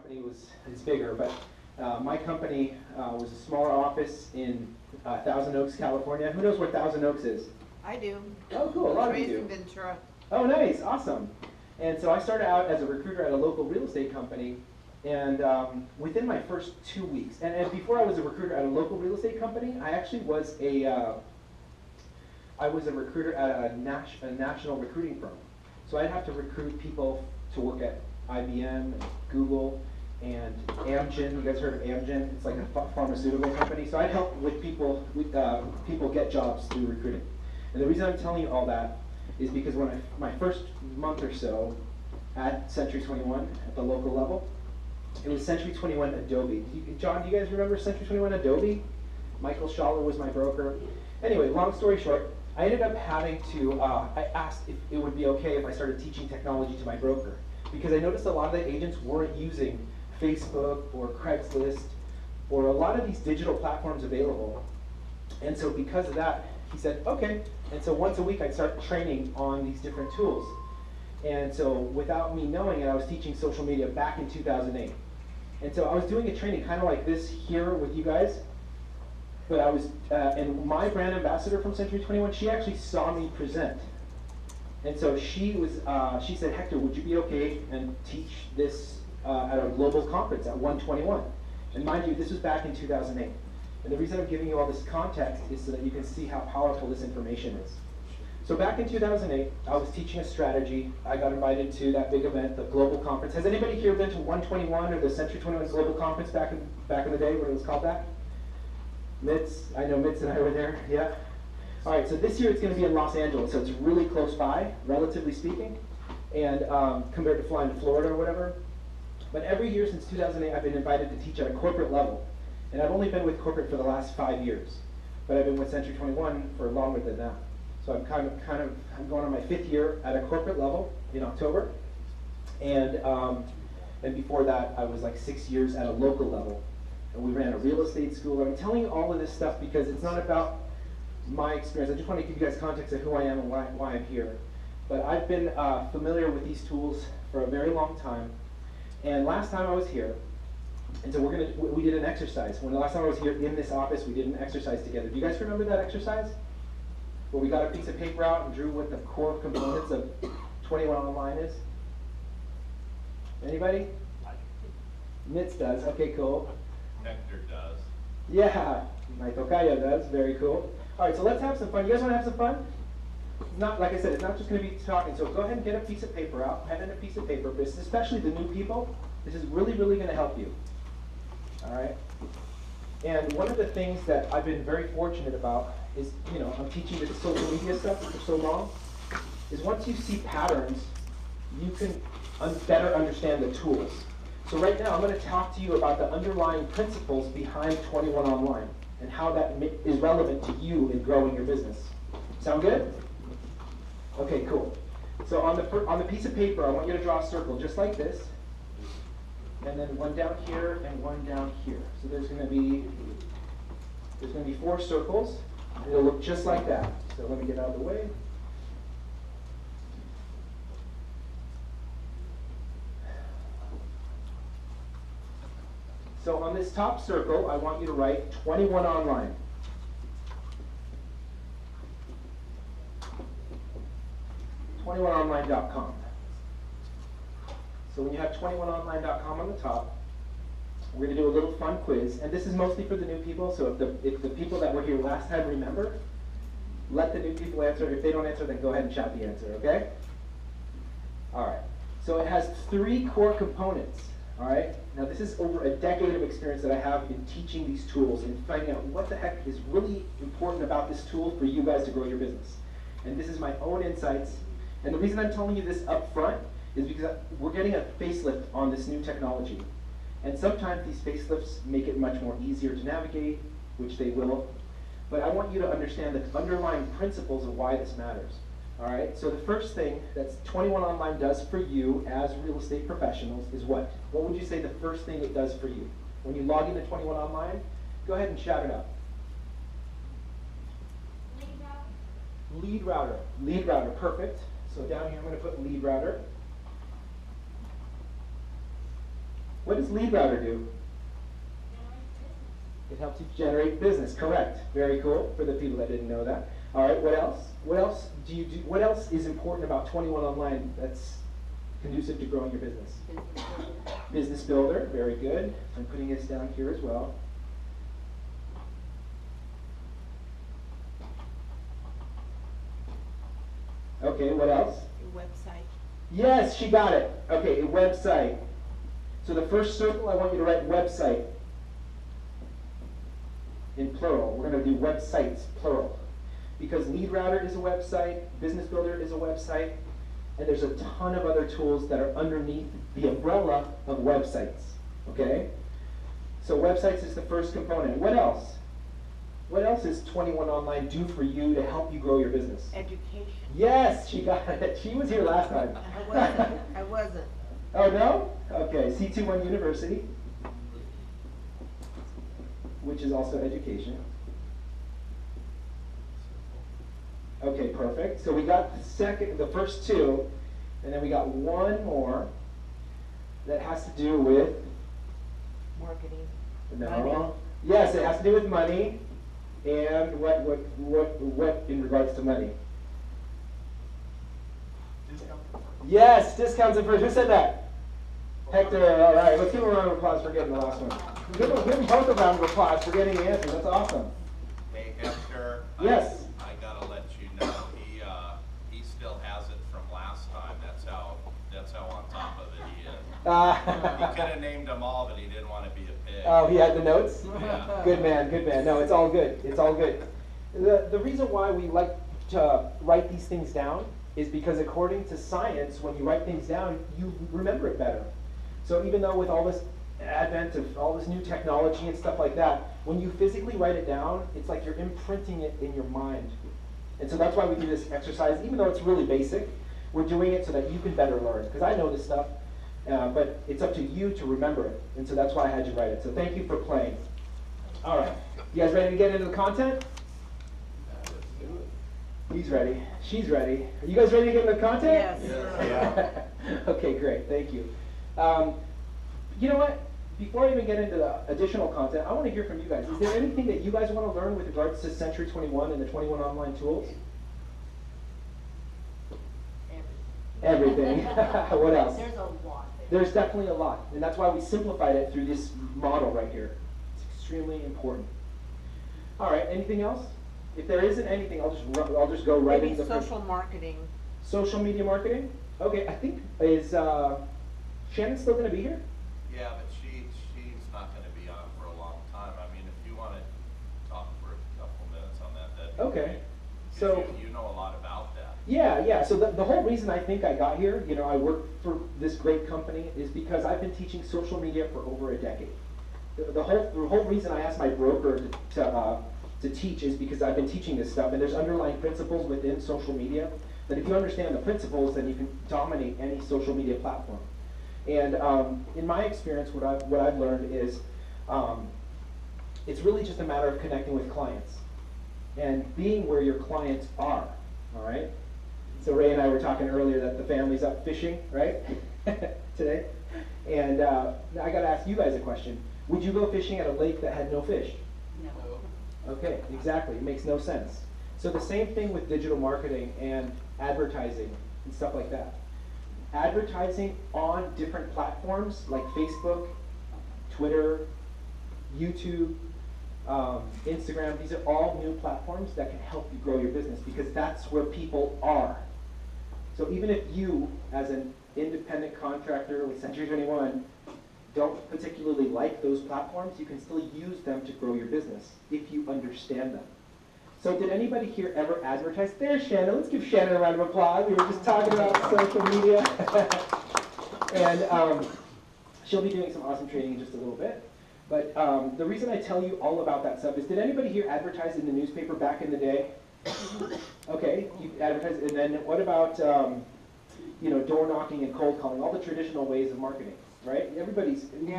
company is bigger, but my company was a smaller office in Thousand Oaks, California. Who knows where Thousand Oaks is? I do. Oh, cool. A lot of you Raised do. in Ventura. Oh, nice. Awesome. And so I started out as a recruiter at a local real estate company, and within my first 2 weeks, and before I was a recruiter at a local real estate company, I actually was I was a recruiter at a national recruiting firm. So I'd have to recruit people to work at IBM and Google and Amgen. You guys heard of Amgen? It's like a pharmaceutical company. So I'd help with people get jobs through recruiting. And the reason I'm telling you all that is because when my first month or so at Century 21 at the local level, it was Century 21 Adobe. John, do you guys remember Century 21 Adobe? Michael Schaller was my broker. Anyway, long story short, I ended up having to, I asked if it would be okay if I started teaching technology to my broker, because I noticed a lot of the agents weren't using Facebook or Craigslist or a lot of these digital platforms available. And so because of that, he said, okay. And so once a week I'd start training on these different tools. And so without me knowing it, I was teaching social media back in 2008. And so I was doing a training kind of like this here with you guys. But I was, and my brand ambassador from Century 21, she actually saw me present. And so she said, Hector, would you be okay and teach this at a global conference at 121? And mind you, this was back in 2008. And the reason I'm giving you all this context is so that you can see how powerful this information is. So back in 2008, I was teaching a strategy. I got invited to that big event, the global conference. Has anybody here been to 121 or the Century 21 Global Conference back in the day when it was called that? Mitz, I know Mitz and I were there, yeah. All right, so this year it's going to be in Los Angeles, so it's really close by, relatively speaking, and compared to flying to Florida or whatever. But every year since 2008, I've been invited to teach at a corporate level, and I've only been with corporate for the last 5 years, but I've been with Century 21 for longer than that. So I'm I'm going on my 5th year at a corporate level in October, and before that, I was like 6 years at a local level. And we ran a real estate school. I'm telling you all of this stuff because it's not about my experience. I just want to give you guys context of who I am and why I'm here. But I've been familiar with these tools for a very long time. And last time I was here, and so we did an exercise. When the last time I was here in this office, we did an exercise together. Do you guys remember that exercise? Where we got a piece of paper out and drew what the core components of 21 Online is? Anybody? Mitz does. Okay, cool. Hector does. Yeah, my tocayo does. Very cool. All right, so let's have some fun. You guys want to have some fun? It's not, like I said, it's not just going to be talking. So go ahead and get a piece of paper out, pen and a piece of paper. But especially the new people, this is really, really going to help you. All right? And one of the things that I've been very fortunate about is, I'm teaching this social media stuff for so long, is once you see patterns, you can better understand the tools. So right now, I'm going to talk to you about the underlying principles behind 21 Online and how that is relevant to you in growing your business. Sound good? Okay, cool. So on the piece of paper, I want you to draw a circle just like this, and then one down here and one down here. So there's going to be 4 circles. It'll look just like that. So let me get out of the way. So on this top circle, I want you to write 21 Online. 21online.com. So when you have 21online.com on the top, we're going to do a little fun quiz. And this is mostly for the new people, so if the people that were here last time remember, let the new people answer. If they don't answer, then go ahead and shout the answer, okay? All right. So it has 3 core components. All right. Now this is over a decade of experience that I have in teaching these tools and finding out what the heck is really important about this tool for you guys to grow your business. And this is my own insights. And the reason I'm telling you this up front is because we're getting a facelift on this new technology. And sometimes these facelifts make it much more easier to navigate, which they will. But I want you to understand the underlying principles of why this matters. All right, so the first thing that 21 Online does for you as real estate professionals is what? What would you say the first thing it does for you? When you log into 21 Online, go ahead and shout it out. Lead router. Lead router, perfect. So down here I'm going to put lead router. What does lead router do? It helps you generate business, correct. Very cool for the people that didn't know that. All right, what else? What else do you do? What else is important about 21 Online that's conducive to growing your business? Business builder, very good. I'm putting this down here as well. Okay, what else? A website. Yes, she got it. Okay, a website. So the first circle, I want you to write website in plural. We're going to do websites, plural. Because Lead Router is a website, Business Builder is a website, and there's a ton of other tools that are underneath the umbrella of websites. Okay? So websites is the first component. What else? What else does 21 Online do for you to help you grow your business? Education. Yes, she got it. She was here last time. I wasn't. Oh, no? Okay, C21 University, which is also education. Okay, perfect. So we got the first two, and then we got one more that has to do with Marketing. no. Money. Yes, it has to do with money, and what in regards to money? Yes, discounts and first. Who said that? Hector. All right, let's give him a round of applause for getting the last one. Give them both a round of applause for getting the answer. That's awesome. Hey, Hector. Yes. I gotta let you know, he still has it from last time. That's how on top of it he is. He could have named them all, but he didn't want to be a pig. Oh, he had the notes? Yeah. Good man, good man. No, it's all good. It's all good. The reason why we like to write these things down is because according to science, when you write things down, you remember it better. So even though with all this advent of all this new technology and stuff like that, when you physically write it down, it's like you're imprinting it in your mind. And so that's why we do this exercise, even though it's really basic, we're doing it so that you can better learn. Because I know this stuff, but it's up to you to remember it. And so that's why I had you write it. So thank you for playing. All right, you guys ready to get into the content? He's ready. She's ready. Are you guys ready to get into the content? Yes. Okay, great. Thank you. You know what? Before I even get into the additional content, I want to hear from you guys. Is there anything that you guys want to learn with regards to Century 21 and the 21 Online tools? Everything. What else? There's a lot. There's definitely a lot. And that's why we simplified it through this model right here. It's extremely important. All right, anything else? If there isn't anything, I'll just go right Maybe into the first. social marketing. Social media marketing? Okay, I think, is Shannon still going to be here? Yeah, but she's not going to be on for a long time. I mean, if you want to talk for a couple minutes on that, that'd be Okay. great. 'Cause So you know a lot about that. yeah. So the whole reason I think I got here, you know, I work for this great company, is because I've been teaching social media for over a decade. The whole reason I asked my broker to teach is because I've been teaching this stuff, and there's underlying principles within social media that if you understand the principles, then you can dominate any social media platform. And in my experience, what I've learned is it's really just a matter of connecting with clients and being where your clients are. All right. So Ray and I were talking earlier that the family's up fishing, right, today. And I got to ask you guys a question. Would you go fishing at a lake that had no fish? No. Okay, exactly. It makes no sense. So the same thing with digital marketing and advertising and stuff like that. Advertising on different platforms like Facebook, Twitter, YouTube, Instagram, these are all new platforms that can help you grow your business because that's where people are. So even if you, as an independent contractor with Century 21, don't particularly like those platforms, you can still use them to grow your business if you understand them. So did anybody here ever advertise? There's Shannon. Let's give Shannon a round of applause. We were just talking about social media. And she'll be doing some awesome training in just a little bit. But the reason I tell you all about that stuff is, did anybody here advertise in the newspaper back in the day? Okay, you advertised. And then what about you know, door knocking and cold calling, all the traditional ways of marketing, right? You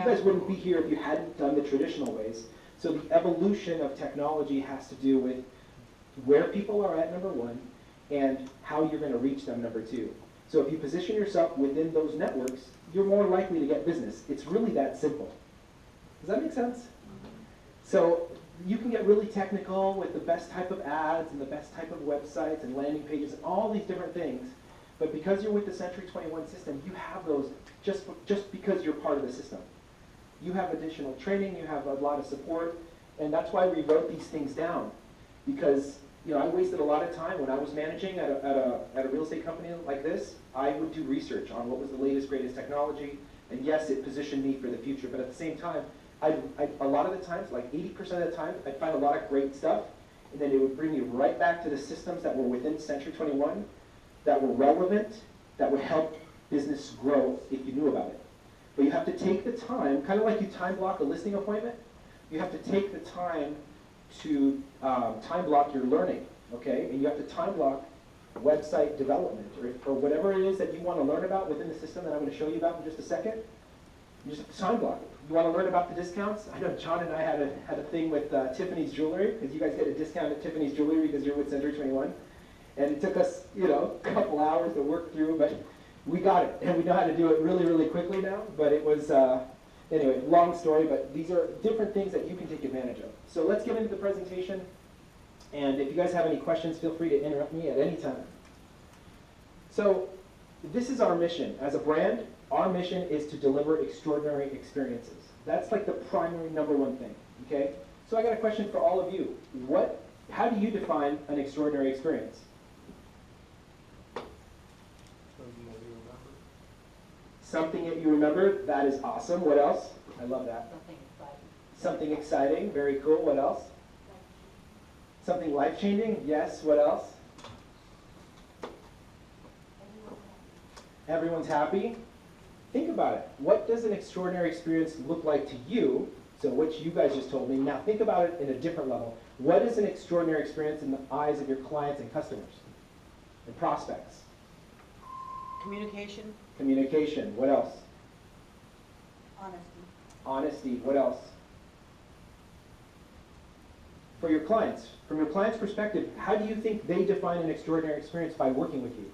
guys wouldn't be here if you hadn't done the traditional ways. So the evolution of technology has to do with where people are at, number one, and how you're going to reach them, number two. So if you position yourself within those networks, you're more likely to get business. It's really that simple. Does that make sense? So you can get really technical with the best type of ads and the best type of websites and landing pages and all these different things. But because you're with the Century 21 system, you have those just because you're part of the system. You have additional training, you have a lot of support, and that's why we wrote these things down. Because I wasted a lot of time when I was managing at a real estate company like this. I would do research on what was the latest, greatest technology, and yes, it positioned me for the future. But at the same time, a lot of the times, like 80% of the time, I'd find a lot of great stuff, and then it would bring me right back to the systems that were within Century 21, that were relevant, that would help business grow if you knew about it. But you have to take the time, kind of like you time block a listing appointment, you have to take the time to time block your learning, okay? And you have to time block website development or whatever it is that you want to learn about within the system that I'm going to show you about in just a second. You just have to time block it. You want to learn about the discounts? I know John and I had a thing with Tiffany's Jewelry, because you guys get a discount at Tiffany's Jewelry because you're with Century 21. And it took us, a couple hours to work through, but we got it. And we know how to do it really, really quickly now. But it was, anyway, long story, but these are different things that you can take advantage of. So let's get into the presentation. And if you guys have any questions, feel free to interrupt me at any time. So this is our mission. As a brand, our mission is to deliver extraordinary experiences. That's like the primary #1 thing, okay? So I got a question for all of you. How do you define an extraordinary experience? Something that you remember. That is awesome. What else? I love that. Something exciting. Something exciting. Very cool. What else? Something life-changing. Yes. What else? Everyone's happy. Think about it. What does an extraordinary experience look like to you? So what you guys just told me. Now think about it in a different level. What is an extraordinary experience in the eyes of your clients and customers and prospects? Communication. Communication. What else? Honesty. Honesty. What else? For your clients, from your client's perspective, how do you think they define an extraordinary experience by working with you?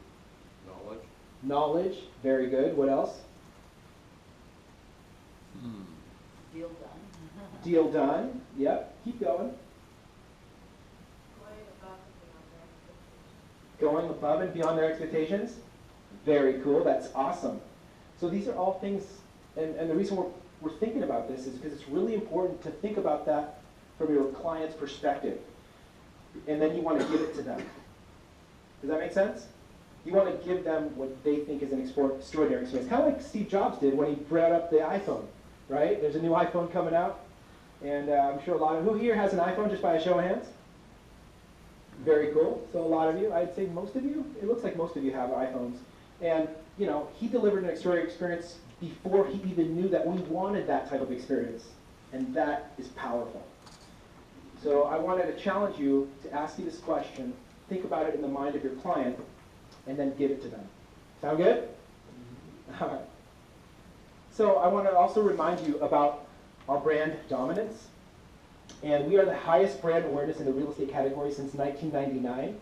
Knowledge. Knowledge. Very good. What else? Deal done. Deal done. Yep. Keep going. Going above and beyond their expectations. Very cool. That's awesome. So these are all things, and the reason we're thinking about this is because it's really important to think about that from your client's perspective. And then you want to give it to them. Does that make sense? You want to give them what they think is an extraordinary experience. Kind of like Steve Jobs did when he brought up the iPhone, right? There's a new iPhone coming out. And I'm sure who here has an iPhone, just by a show of hands? Very cool. So a lot of you, I'd say most of you, it looks like most of you have iPhones. And, he delivered an extraordinary experience before he even knew that we wanted that type of experience. And that is powerful. So I wanted to challenge you to ask you this question, think about it in the mind of your client, and then give it to them. Sound good? All right. So I want to also remind you about our brand dominance. And we are the highest brand awareness in the real estate category since 1999.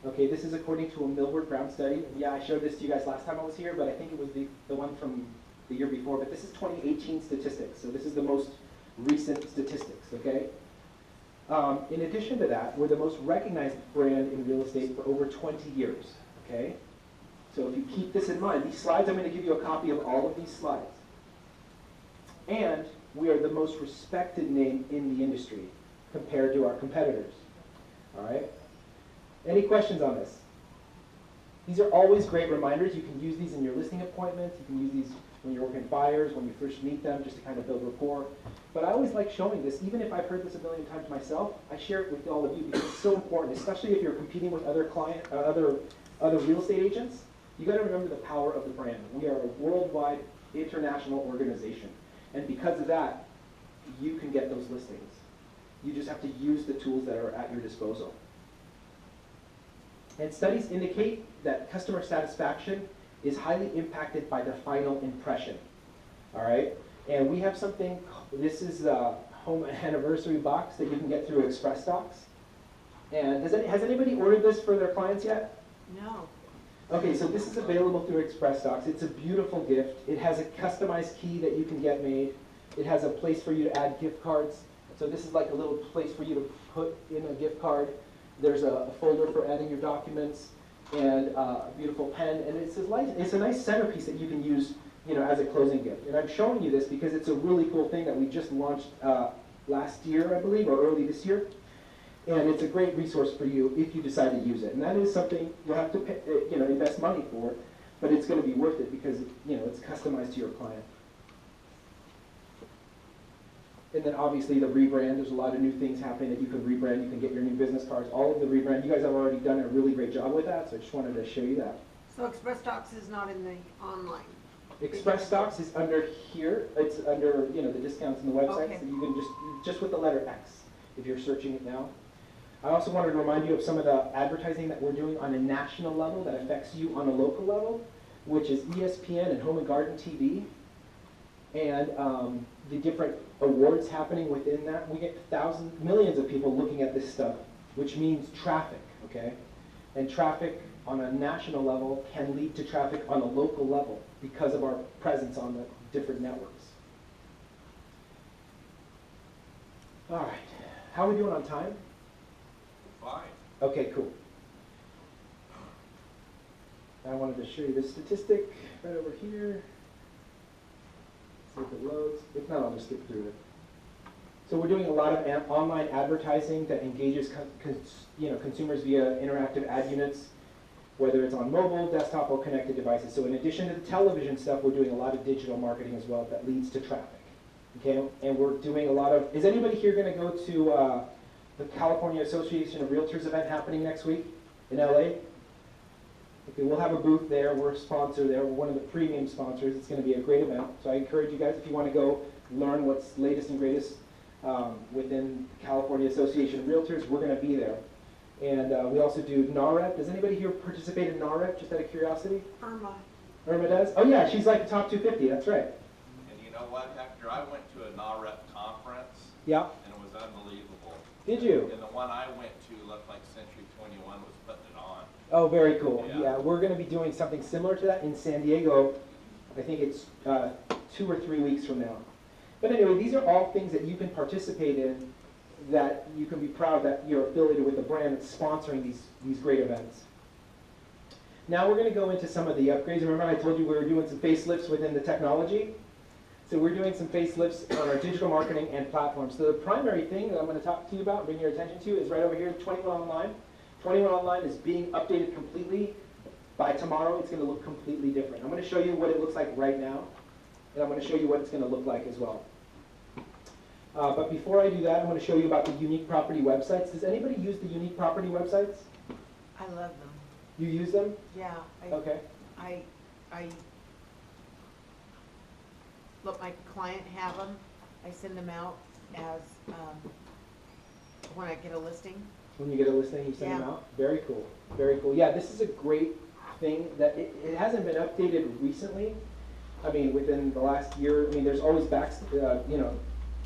Okay, this is according to a Millward Brown study. Yeah, I showed this to you guys last time I was here, but I think it was the one from the year before. But this is 2018 statistics, so this is the most recent statistics, okay? In addition to that, we're the most recognized brand in real estate for over 20 years, okay? So if you keep this in mind, these slides, I'm going to give you a copy of all of these slides. And we are the most respected name in the industry compared to our competitors, all right? Any questions on this? These are always great reminders. You can use these in your listing appointments. You can use these when you're working with buyers, when you first meet them, just to kind of build rapport. But I always like showing this. Even if I've heard this a million times myself, I share it with all of you because it's so important, especially if you're competing with other other real estate agents. You got to remember the power of the brand. We are a worldwide, international organization. And because of that, you can get those listings. You just have to use the tools that are at your disposal. And studies indicate that customer satisfaction is highly impacted by the final impression. All right? And we have something, this is a home anniversary box that you can get through Express Docs. And has anybody ordered this for their clients yet? No. Okay, so this is available through Express Docs. It's a beautiful gift. It has a customized key that you can get made. It has a place for you to add gift cards. So this is like a little place for you to put in a gift card. There's a folder for adding your documents and a beautiful pen. And it's a nice centerpiece that you can use, as a closing gift. And I'm showing you this because it's a really cool thing that we just launched last year, I believe, or early this year. And it's a great resource for you if you decide to use it. And that is something you'll have to pay, invest money for, but it's going to be worth it because it's customized to your client. And then obviously the rebrand, there's a lot of new things happening that you can rebrand. You can get your new business cards, all of the rebrand. You guys have already done a really great job with that, so I just wanted to show you that. So Express Docs is not in the online? Express Docs is under here. It's under, the discounts in the website. Okay. So you can just with the letter X if you're searching it now. I also wanted to remind you of some of the advertising that we're doing on a national level that affects you on a local level, which is ESPN and Home and Garden TV, and the different awards happening within that. We get millions of people looking at this stuff, which means traffic, okay? And traffic on a national level can lead to traffic on a local level because of our presence on the different networks. All right, how are we doing on time? Fine. Okay, cool. I wanted to show you this statistic right over here. See if it loads. If not, I'll just skip through it. So we're doing a lot of online advertising that engages consumers via interactive ad units, whether it's on mobile, desktop, or connected devices. So in addition to the television stuff, we're doing a lot of digital marketing as well that leads to traffic. Okay, and we're doing a lot of, is anybody here going to go to the California Association of Realtors event happening next week in LA? Okay, we'll have a booth there. We're a sponsor there. We're one of the premium sponsors. It's going to be a great event. So I encourage you guys, if you want to go learn what's latest and greatest within the California Association of Realtors, we're going to be there. And we also do NAREP. Does anybody here participate in NAREP, just out of curiosity? Irma. Irma does? Oh yeah, she's like the top 250, that's right. And you know what, Hector? I went to a NAREP conference. Yeah. And it was unbelievable. Did you? And the one I went to looked like Century 21 was putting it on. Oh, very cool. Yeah. Yeah, we're going to be doing something similar to that in San Diego. I think it's 2 or 3 weeks from now. But anyway, these are all things that you can participate in that you can be proud that you're affiliated with a brand that's sponsoring these great events. Now we're going to go into some of the upgrades. Remember I told you we were doing some facelifts within the technology? So we're doing some facelifts on our digital marketing and platforms. So the primary thing that I'm going to talk to you about, bring your attention to, is right over here, 21 Online. 21 Online is being updated completely. By tomorrow, it's going to look completely different. I'm going to show you what it looks like right now, and I'm going to show you what it's going to look like as well. But before I do that, I'm going to show you about the unique property websites. Does anybody use the unique property websites? I love them. You use them? Yeah. Okay. I let my client have them. I send them out as when I get a listing. When you get a listing, you send them Yeah. out? Very cool. Very cool. Yeah, this is a great thing that it hasn't been updated recently. I mean, within the last year, I mean, there's always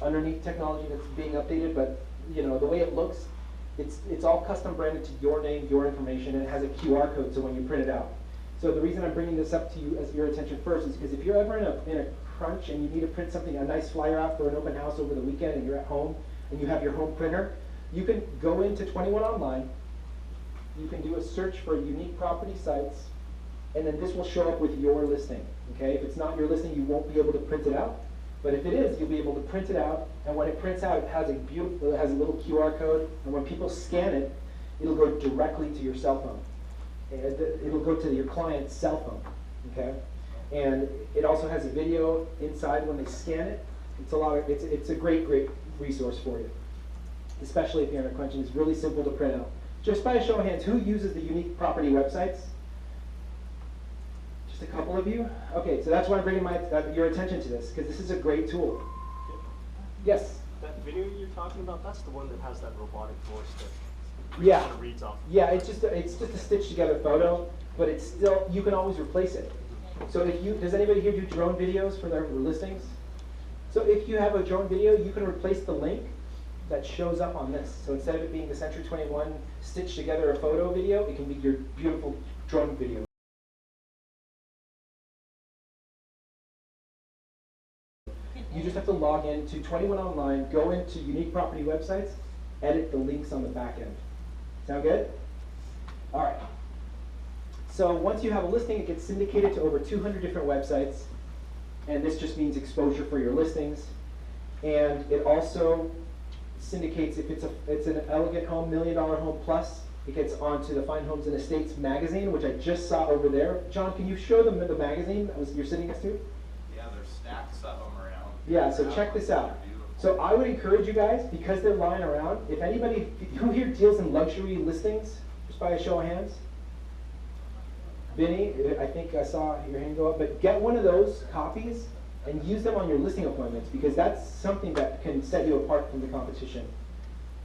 underneath technology that's being updated, but the way it looks, it's all custom branded to your name, your information, and it has a QR code so when you print it out. So the reason I'm bringing this up to you as your attention first is because if you're ever in a crunch and you need to print something, a nice flyer out for an open house over the weekend, and you're at home and you have your home printer, you can go into 21 Online, you can do a search for unique property sites, and then this will show up with your listing. Okay, if it's not your listing, you won't be able to print it out. But if it is, you'll be able to print it out, and when it prints out, it has a little QR code, and when people scan it, it'll go directly to your cell phone. And it'll go to your client's cell phone, okay? And it also has a video inside when they scan it. It's a great resource for you, especially if you're in a crunch, and it's really simple to print out. Just by a show of hands, who uses the unique property websites? Just a couple of you? Okay, so that's why I'm bringing your attention to this, because this is a great tool. Yes? That video you're talking about, that's the one that has that robotic voice that Yeah. kind of reads off. Yeah, it's just a stitched together photo, but it's still, you can always replace it. So does anybody here do drone videos for their listings? So if you have a drone video, you can replace the link that shows up on this. So instead of it being the Century 21 stitched together a photo video, it can be your beautiful drone video. just have to log in to 21 Online, go into unique property websites, edit the links on the back end. Sound good? All right. So once you have a listing, it gets syndicated to over 200 different websites, and this just means exposure for your listings. And it also syndicates, if it's an elegant home, $1 million home plus, it gets onto the Fine Homes and Estates magazine, which I just saw over there. John, can you show them the magazine that you're sitting next to? Yeah, there's stacks of them around. Yeah, so check this out. They're beautiful. So I would encourage you guys, because they're lying around, if anybody, who here deals in luxury listings, just by a show of hands? Vinny, I think I saw your hand go up, but get one of those copies and use them on your listing appointments, because that's something that can set you apart from the competition.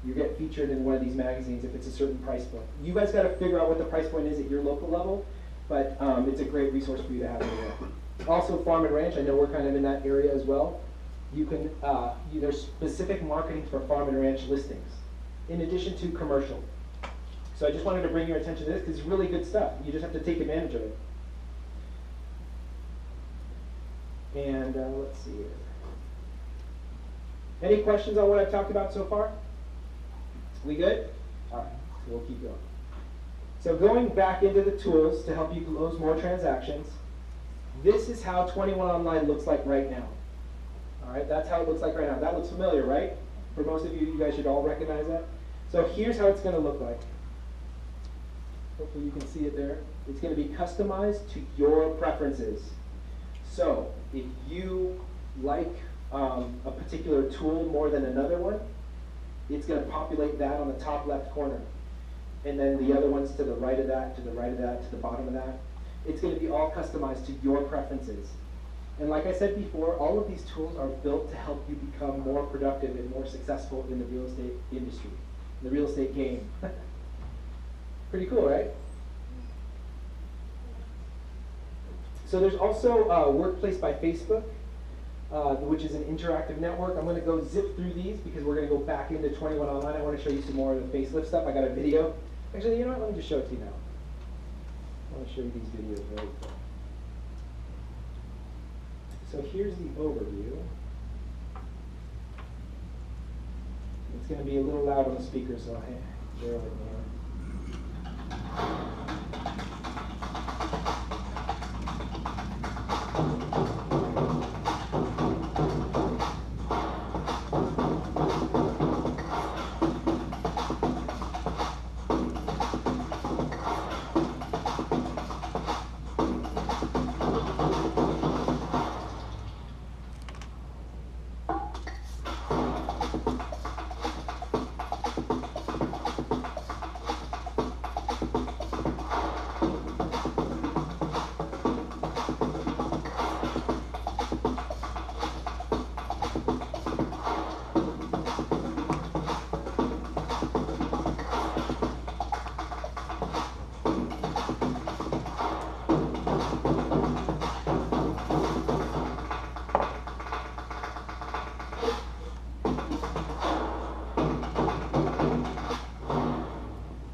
You get featured in one of these magazines if it's a certain price point. You guys got to figure out what the price point is at your local level, but it's a great resource for you to have in there. Also, Farm and Ranch, I know we're kind of in that area as well. You can, there's specific marketing for Farm and Ranch listings, in addition to commercial. So I just wanted to bring your attention to this because it's really good stuff. You just have to take advantage of it. And let's see here. Any questions on what I've talked about so far? We good? All right, so we'll keep going. So going back into the tools to help you close more transactions, this is how 21 Online looks like right now. All right, that's how it looks like right now. That looks familiar, right? For most of you, you guys should all recognize that. So here's how it's going to look like. Hopefully you can see it there. It's going to be customized to your preferences. So if you like a particular tool more than another one, it's going to populate that on the top left corner. And then the other ones to the right of that, to the right of that, to the bottom of that. It's going to be all customized to your preferences. And like I said before, all of these tools are built to help you become more productive and more successful in the real estate industry, the real estate game. Pretty cool, right? So there's also Workplace by Facebook, which is an interactive network. I'm going to go zip through these because we're going to go back into 21 Online. I want to show you some more of the facelift stuff. I got a video. Actually, you know what? Let me just show it to you now. I want to show you these videos very quick. So here's the overview. It's going to be a little loud on the speaker, so bear with me here.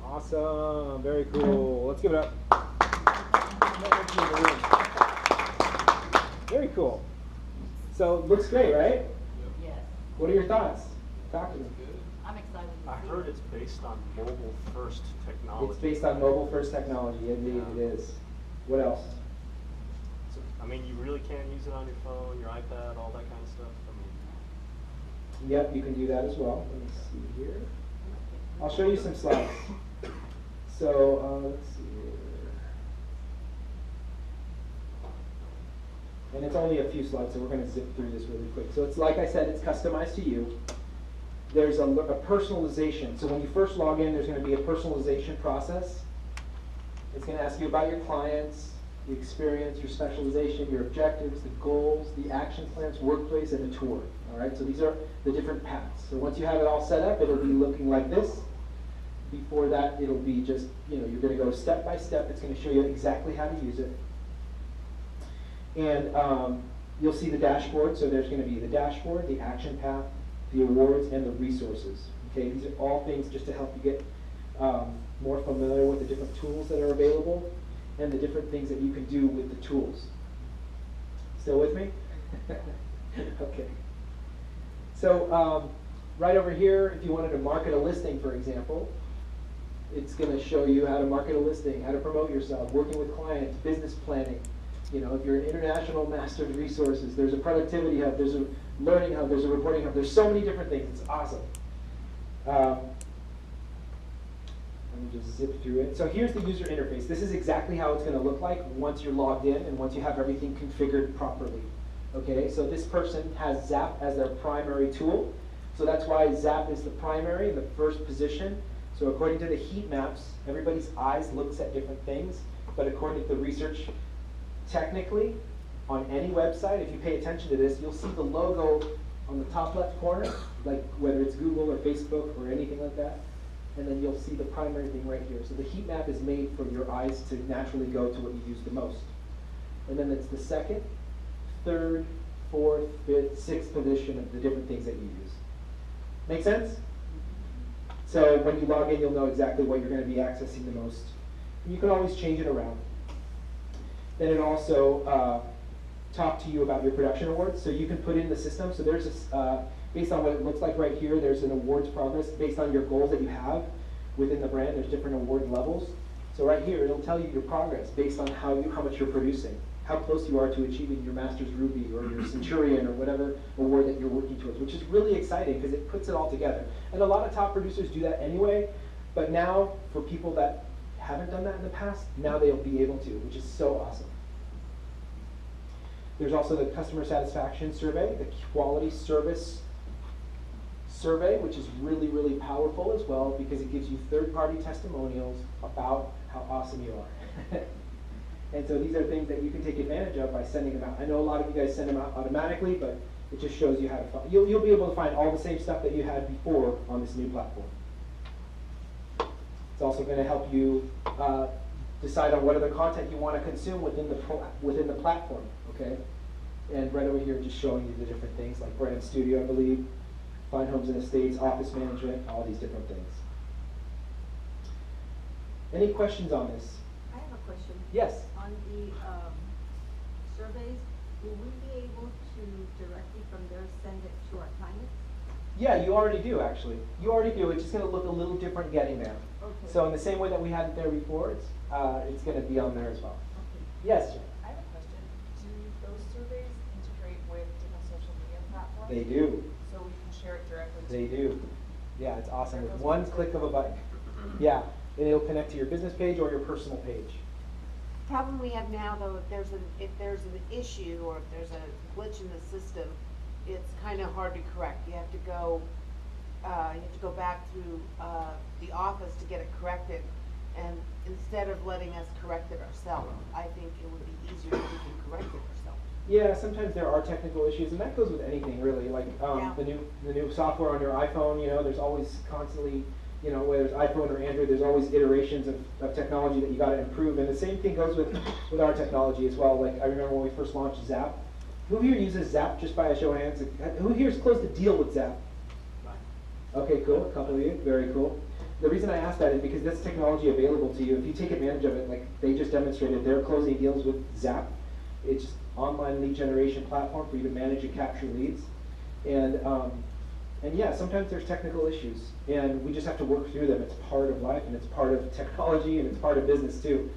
Awesome, very cool. Let's give it up. Very cool. So looks great, right? Yes, What are your thoughts? Talk to me. I'm excited to I see heard it. it's based on mobile first technology. It's based on mobile first technology, indeed it is. What else? So, I mean, you really can use it on your phone, your iPad, all that kind of stuff. I mean, Yep, you can do that as well. Let me see here. I'll show you some slides. So let's see here. And it's only a few slides, so we're going to zip through this really quick. So it's like I said, it's customized to you. There's a personalization. So when you first log in, there's going to be a personalization process. It's going to ask you about your clients, the experience, your specialization, your objectives, the goals, the action plans, workplace, and the tour. All right, so these are the different paths. So once you have it all set up, it'll be looking like this. Before that, it'll be just, you're going to go step by step. It's going to show you exactly how to use it. And you'll see the dashboard. So there's going to be the dashboard, the action path, the awards, and the resources. Okay, these are all things just to help you get more familiar with the different tools that are available and the different things that you can do with the tools. Still with me? Okay. So right over here, if you wanted to market a listing, for example, it's going to show you how to market a listing, how to promote yourself, working with clients, business planning. You know, if you're an international master of resources, there's a productivity hub, there's a learning hub, there's a reporting hub. There's so many different things. It's awesome. Let me just zip through it. So here's the user interface. This is exactly how it's going to look like once you're logged in and once you have everything configured properly. Okay, so this person has Zap as their primary tool. So that's why Zap is the primary in the first position. So according to the heat maps, everybody's eyes looks at different things. But according to the research, technically, on any website, if you pay attention to this, you'll see the logo on the top left corner, like whether it's Google or Facebook or anything like that. And then you'll see the primary thing right here. So the heat map is made for your eyes to naturally go to what you use the most. And then it's the second, third, fourth, fifth, sixth position of the different things that you use. Make sense? So when you log in, you'll know exactly what you're going to be accessing the most. And you can always change it around. Then it also talks to you about your production awards. So you can put in the system. So there's this, based on what it looks like right here, there's an awards progress based on your goals that you have within the brand. There's different award levels. So right here, it'll tell you your progress based on how much you're producing, how close you are to achieving your Master's Ruby or your Centurion or whatever award that you're working towards, which is really exciting because it puts it all together. And a lot of top producers do that anyway, but now for people that haven't done that in the past, now they'll be able to, which is so awesome. There's also the customer satisfaction survey, the quality service survey, which is really, really powerful as well because it gives you third-party testimonials about how awesome you are. And so these are things that you can take advantage of by sending them out. I know a lot of you guys send them out automatically, but it just shows you how to find. You'll be able to find all the same stuff that you had before on this new platform. It's also going to help you decide on what other content you want to consume within the platform. Okay, and right over here, just showing you the different things like Brand Studio, I believe, Fine Homes and Estates, Office Management, all these different things. Any questions on this? I have a question. Yes. On the surveys, will we be able to directly from there send it to our clients? Yeah, you already do actually. You already do. It's just going to look a little different getting there. Okay. So in the same way that we had it there before, it's going to be on there as well. Okay. Yes, Jen? I have a question. Do those surveys integrate with different social media platforms? They do. So we can share it directly to They do. Yeah, it's awesome. There With goes one my- click of a button. Yeah, and it'll connect to your business page or your personal page. Problem we have now, though, if there's an issue or if there's a glitch in the system, it's kind of hard to correct. You have to go back through the office to get it corrected. And instead of letting us correct it ourselves, I think it would be easier if we can correct it ourselves. Yeah, sometimes there are technical issues, and that goes with anything really. Like Yeah. the new software on your iPhone. You know, there's always constantly, you know, whether it's iPhone or Android, there's always iterations of technology that you got to improve. And the same thing goes with our technology as well. Like I remember when we first launched Zap. Who here uses Zap? Just by a show of hands. Who here is close to deal with Zap? Okay, cool. A couple of you. Very cool. The reason I asked that is because that's technology available to you. If you take advantage of it, like they just demonstrated, they're closing deals with Zap. It's just online lead generation platform for you to manage and capture leads. And yeah, sometimes there's technical issues, and we just have to work through them. It's part of life, and it's part of technology, and it's part of business too.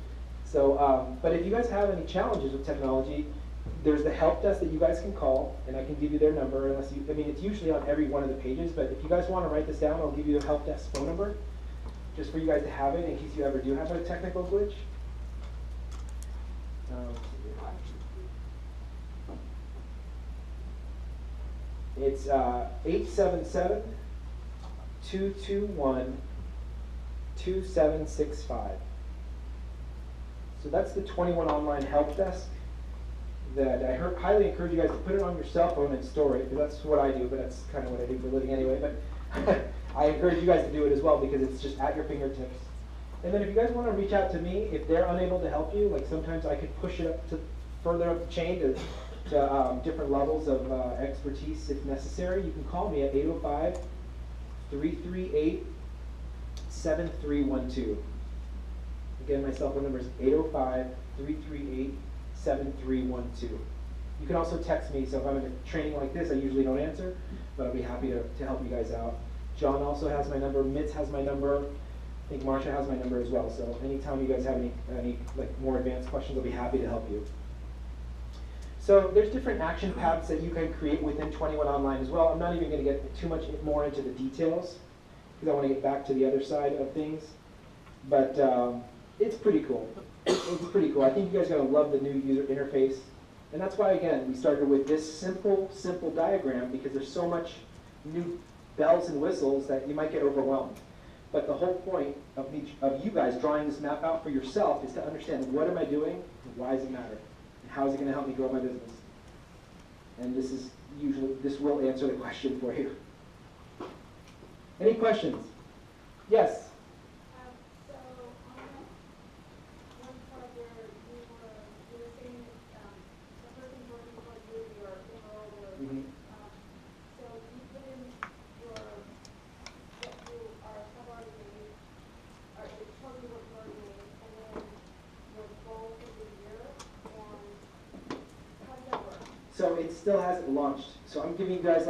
So, but if you guys have any challenges with technology, there's the help desk that you guys can call, and I can give you their number. Unless you, I mean, it's usually on every one of the pages. But if you guys want to write this down, I'll give you the help desk phone number, just for you guys to have it in case you ever do have a technical glitch. It's 877-221-2765. So that's the 21 online help desk that I highly encourage you guys to put it on your cell phone and store it, because that's what I do, but that's kind of what I do for a living anyway. But I encourage you guys to do it as well, because it's just at your fingertips. And then if you guys want to reach out to me, if they're unable to help you, like sometimes I could push it up to further up the chain to different levels of expertise if necessary. You can call me at 805-338-7312. Again, my cell phone number is 805-338-7312. You can also text me, so if I'm in a training like this, I usually don't answer, but I'll be happy to help you guys out. John also has my number, Mitz has my number, I think Marsha has my number as well, so anytime you guys have any like more advanced questions, I'll be happy to help you. So there's different action paths that you can create within 21 Online as well. I'm not even going to get too much more into the details, because I want to get back to the other side of things, but it's pretty cool. It's pretty cool. I think you guys are going to love the new user interface. And that's why, again, we started with this simple diagram, because there's so much new bells and whistles that you might get overwhelmed. But the whole point of you guys drawing this map out for yourself is to understand, what am I doing, and why does it matter, and how is it going to help me grow my business? And this will answer the question for you. Any questions? Yes? So on that one part where you were saying that the person's working for you, your enrolled, or so you put in your what you have already made, or it tells you what you already made, and then your goal for the year, and how does that work? So it still hasn't launched. So I'm giving you guys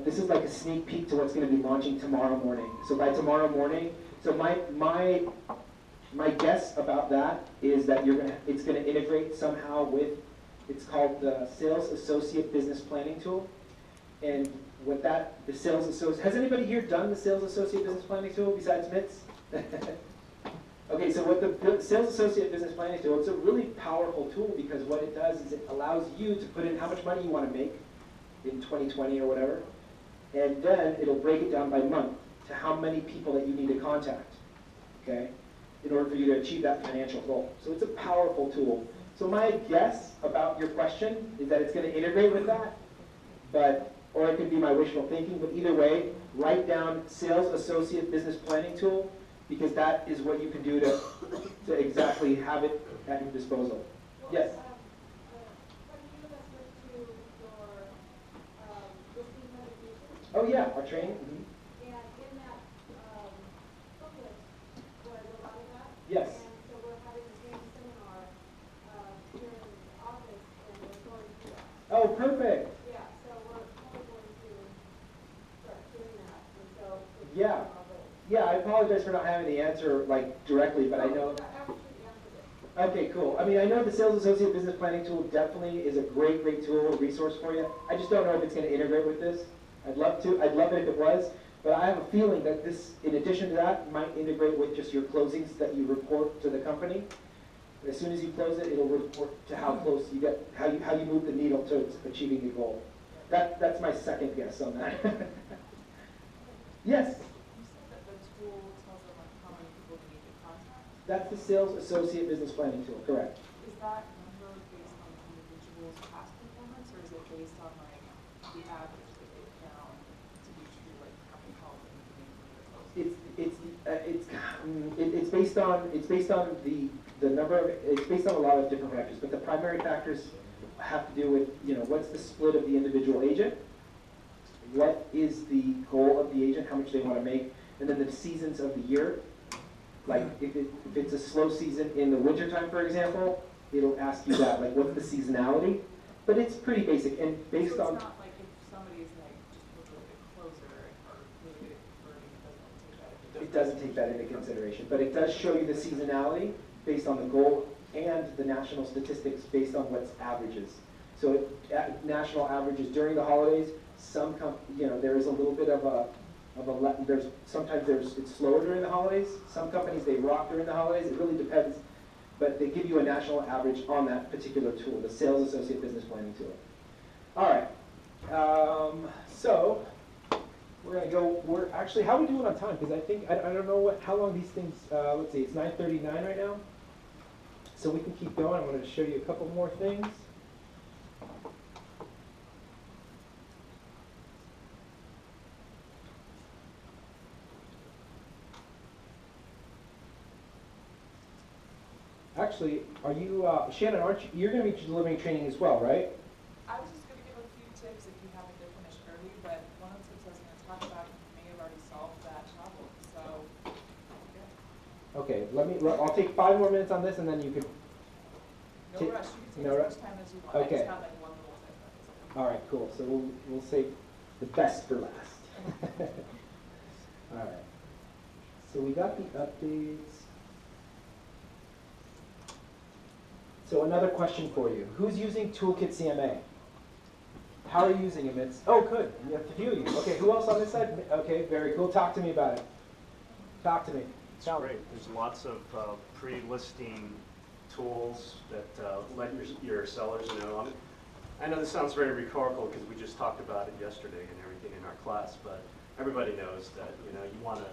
this is like a sneak peek to what's going to be launching tomorrow morning. So by tomorrow morning, so my guess about that is that it's going to integrate somehow with, it's called the Sales Associate Business Planning Tool. And what the Sales Associate, has anybody here done the Sales Associate Business Planning Tool besides Mitz? Okay, so what the Sales Associate Business Planning Tool, it's a really powerful tool, because what it does is it allows you to put in how much money you want to make in 2020 or whatever, and then it'll break it down by month to how many people that you need to contact, okay, in order for you to achieve that financial goal. So it's a powerful tool. So my guess about your question is that it's going to integrate with that, or it could be my wishful thinking, but either way, write down Sales Associate Business Planning Tool, because that is what you can do to exactly have it at your disposal. Well, Yes? Can you give us to your listing presentation? Oh yeah, our training? And in that booklet was a lot of that. Yes. And so we're having the same seminar here in August, and we're going through that. Oh, perfect. Yeah, so we're probably going to start doing that, and so. Yeah. Yeah, I apologize for not having the answer directly, but I know. Actually answered it. Okay, cool. I mean, I know the Sales Associate Business Planning Tool definitely is a great tool, a resource for you. I just don't know if it's going to integrate with this. I'd love it if it was, but I have a feeling that this, in addition to that, might integrate with just your closings that you report to the company. As soon as you close it, it'll report to how close you get, how you move the needle towards achieving your goal. That's my second guess on that. Yes? You said that the tool tells them like how many people they need to contact. That's the Sales Associate Business Planning Tool, correct. Is that number based on the individual's past performance, or is it based on like the average that they found to be true, like how many calls they need to make when they're closing? It's based on the number of, it's based on a lot of different factors, but the primary factors have to do with, what's the split of the individual agent, what is the goal of the agent, how much they want to make, and then the seasons of the year. Like if it's a slow season in the wintertime, for example, it'll ask you that, like what's the seasonality, but it's pretty basic and based So on. it's not like if somebody's like just a really good closer or really good at converting, it doesn't take that into It doesn't take that into consideration, but it does show you the seasonality based on the goal and the national statistics based on what's averages. So national averages during the holidays, there is a little bit of it's slower during the holidays. Some companies, they rock during the holidays. It really depends, but they give you a national average on that particular tool, the Sales Associate Business Planning Tool. All right, so we're gonna go. How are we doing on time? Because I don't know how long these things. Let's see, it's 9:39 right now, so we can keep going. I'm going to show you a couple more things. Actually, are you, Shannon, you're going to be delivering training as well, right? I was just going to give a few tips if you happen to finish early, but one of the tips I was going to talk about, you may have already solved that problem, so, yeah. Okay, I'll take 5 more minutes on this and then you could. No rush, you can take No as rush? much time as you want. Okay. I just have like one little tip. All right, cool. So we'll save the best for last. All right. So we got the updates. So another question for you. Who's using Toolkit CMA? How are you using it? Oh, good. You have a few of you. Okay, who else on this side? Okay, very cool. Talk to me about it. Talk to me. It's great. There's lots of pre-listing tools that let your sellers know. I know this sounds very rhetorical because we just talked about it yesterday and everything in our class, but everybody knows that you want to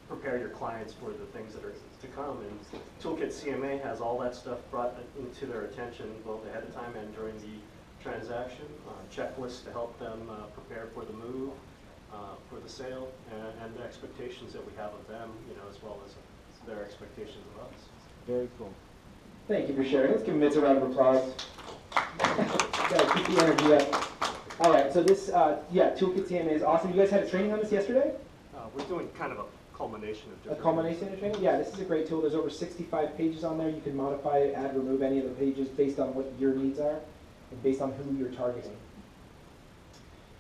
prepare your clients for the things that are to come. And Toolkit CMA has all that stuff brought into their attention both ahead of time and during the transaction. Checklists to help them prepare for the move, for the sale, and the expectations that we have of them, as well as their expectations of us. Very cool. Thank you for sharing. Let's give Mitch a round of applause. Gotta keep the energy up. All right, so this, Toolkit CMA is awesome. You guys had a training on this yesterday? We're doing kind of a culmination of A different culmination of training? Yeah, this is a great tool. There's over 65 pages on there. You can modify, add, remove any of the pages based on what your needs are and based on who you're targeting.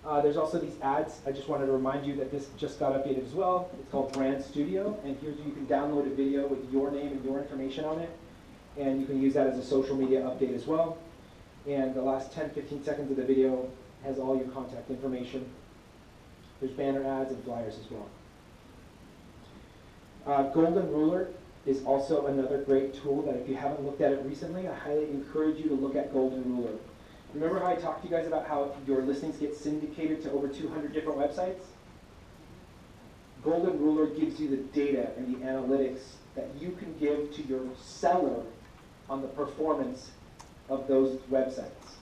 There's also these ads. I just wanted to remind you that this just got updated as well. It's called Brand Studio, and here's you can download a video with your name and your information on it, and you can use that as a social media update as well. And the last 10-15 seconds of the video has all your contact information. There's banner ads and flyers as well. Golden Ruler is also another great tool that if you haven't looked at it recently, I highly encourage you to look at Golden Ruler. Remember how I talked to you guys about how your listings get syndicated to over 200 different websites? Golden Ruler gives you the data and the analytics that you can give to your seller on the performance of those websites.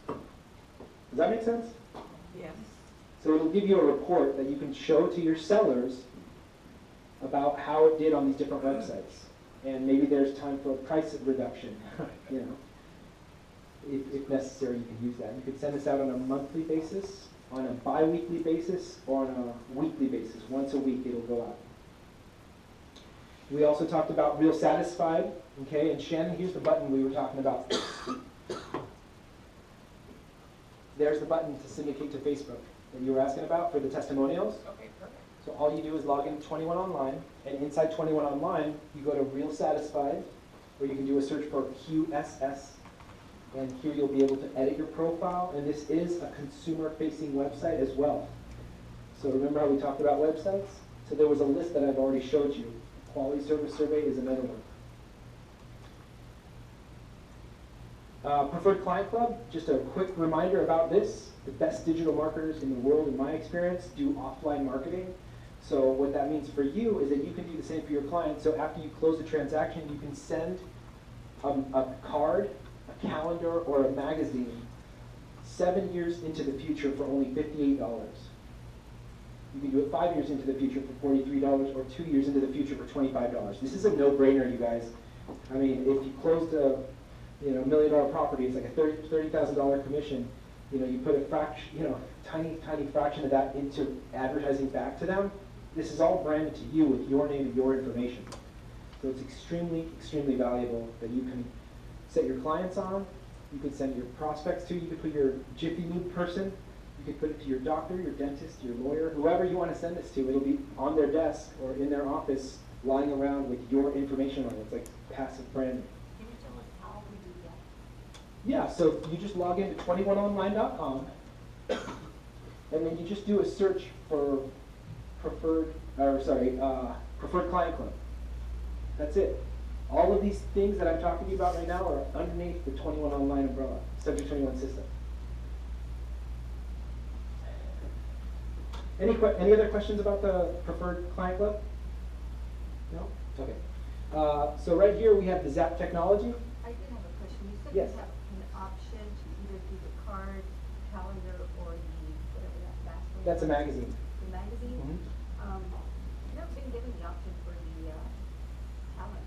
Does that make sense? Yes. So it'll give you a report that you can show to your sellers about how it did on these different websites. And maybe there's time for a price reduction, If necessary, you can use that. You could send this out on a monthly basis, on a bi-weekly basis, or on a weekly basis. Once a week it'll go out. We also talked about Real Satisfied, okay? And Shannon, here's the button we were talking about. There's the button to syndicate to Facebook that you were asking about for the testimonials. Okay, perfect. So all you do is log into 21 Online, and inside 21 Online, you go to Real Satisfied, or you can do a search for QSS, and here you'll be able to edit your profile, and this is a consumer-facing website as well. So remember how we talked about websites? So there was a list that I've already showed you. Quality Service Survey is another one. Preferred Client Club, just a quick reminder about this. The best digital marketers in the world, in my experience, do offline marketing. So what that means for you is that you can do the same for your clients. So after you close the transaction, you can send a card, a calendar, or a magazine 7 years into the future for only $58. You can do it 5 years into the future for $43, or 2 years into the future for $25. This is a no-brainer, you guys. I mean, if you closed a $1 million property, it's like a $30,000 commission. You put a fraction, tiny fraction of that into advertising back to them. This is all branded to you with your name and your information. So it's extremely, extremely valuable that you can set your clients on. You could send your prospects to. You could put your Jiffy Lube person. You could put it to your doctor, your dentist, your lawyer, whoever you want to send this to. It'll be on their desk or in their office, lying around with your information on it. It's like passive branding. Can you tell us how we do that? Yeah, so you just log into 21online.com, and then you just do a search for Preferred Client Club. That's it. All of these things that I'm talking to you about right now are underneath the 21 Online umbrella, Subject 21 system. Any other questions about the Preferred Client Club? No? Okay. So right here we have the Zap technology. I did have a question. You said Yes. you have an option to either do the card, calendar, or the, whatever that last one. That's a was. magazine. The magazine? Mhm. I've never been given the option for the calendar.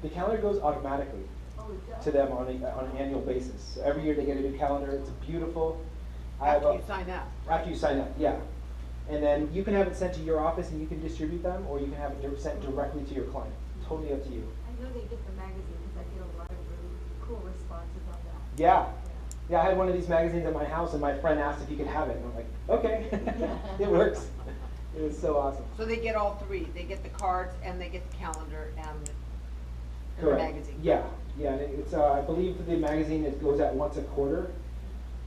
The calendar goes automatically Oh, it does? to them on an annual basis. So every year they get a new calendar. It's beautiful. I have After a- you sign up. After you sign up, yeah. And then you can have it sent to your office and you can distribute them, or you can have it sent directly to your client. Totally up to you. I know they get the magazine because I get a lot of really cool responses on that. Yeah. Yeah, I had one of these magazines at my house, and my friend asked if he could have it, and I'm like, okay, it works. It was so awesome. So they get all three, they get the cards and they get the calendar and the Correct. magazine. Yeah, and it's, I believe the magazine, it goes out once a quarter.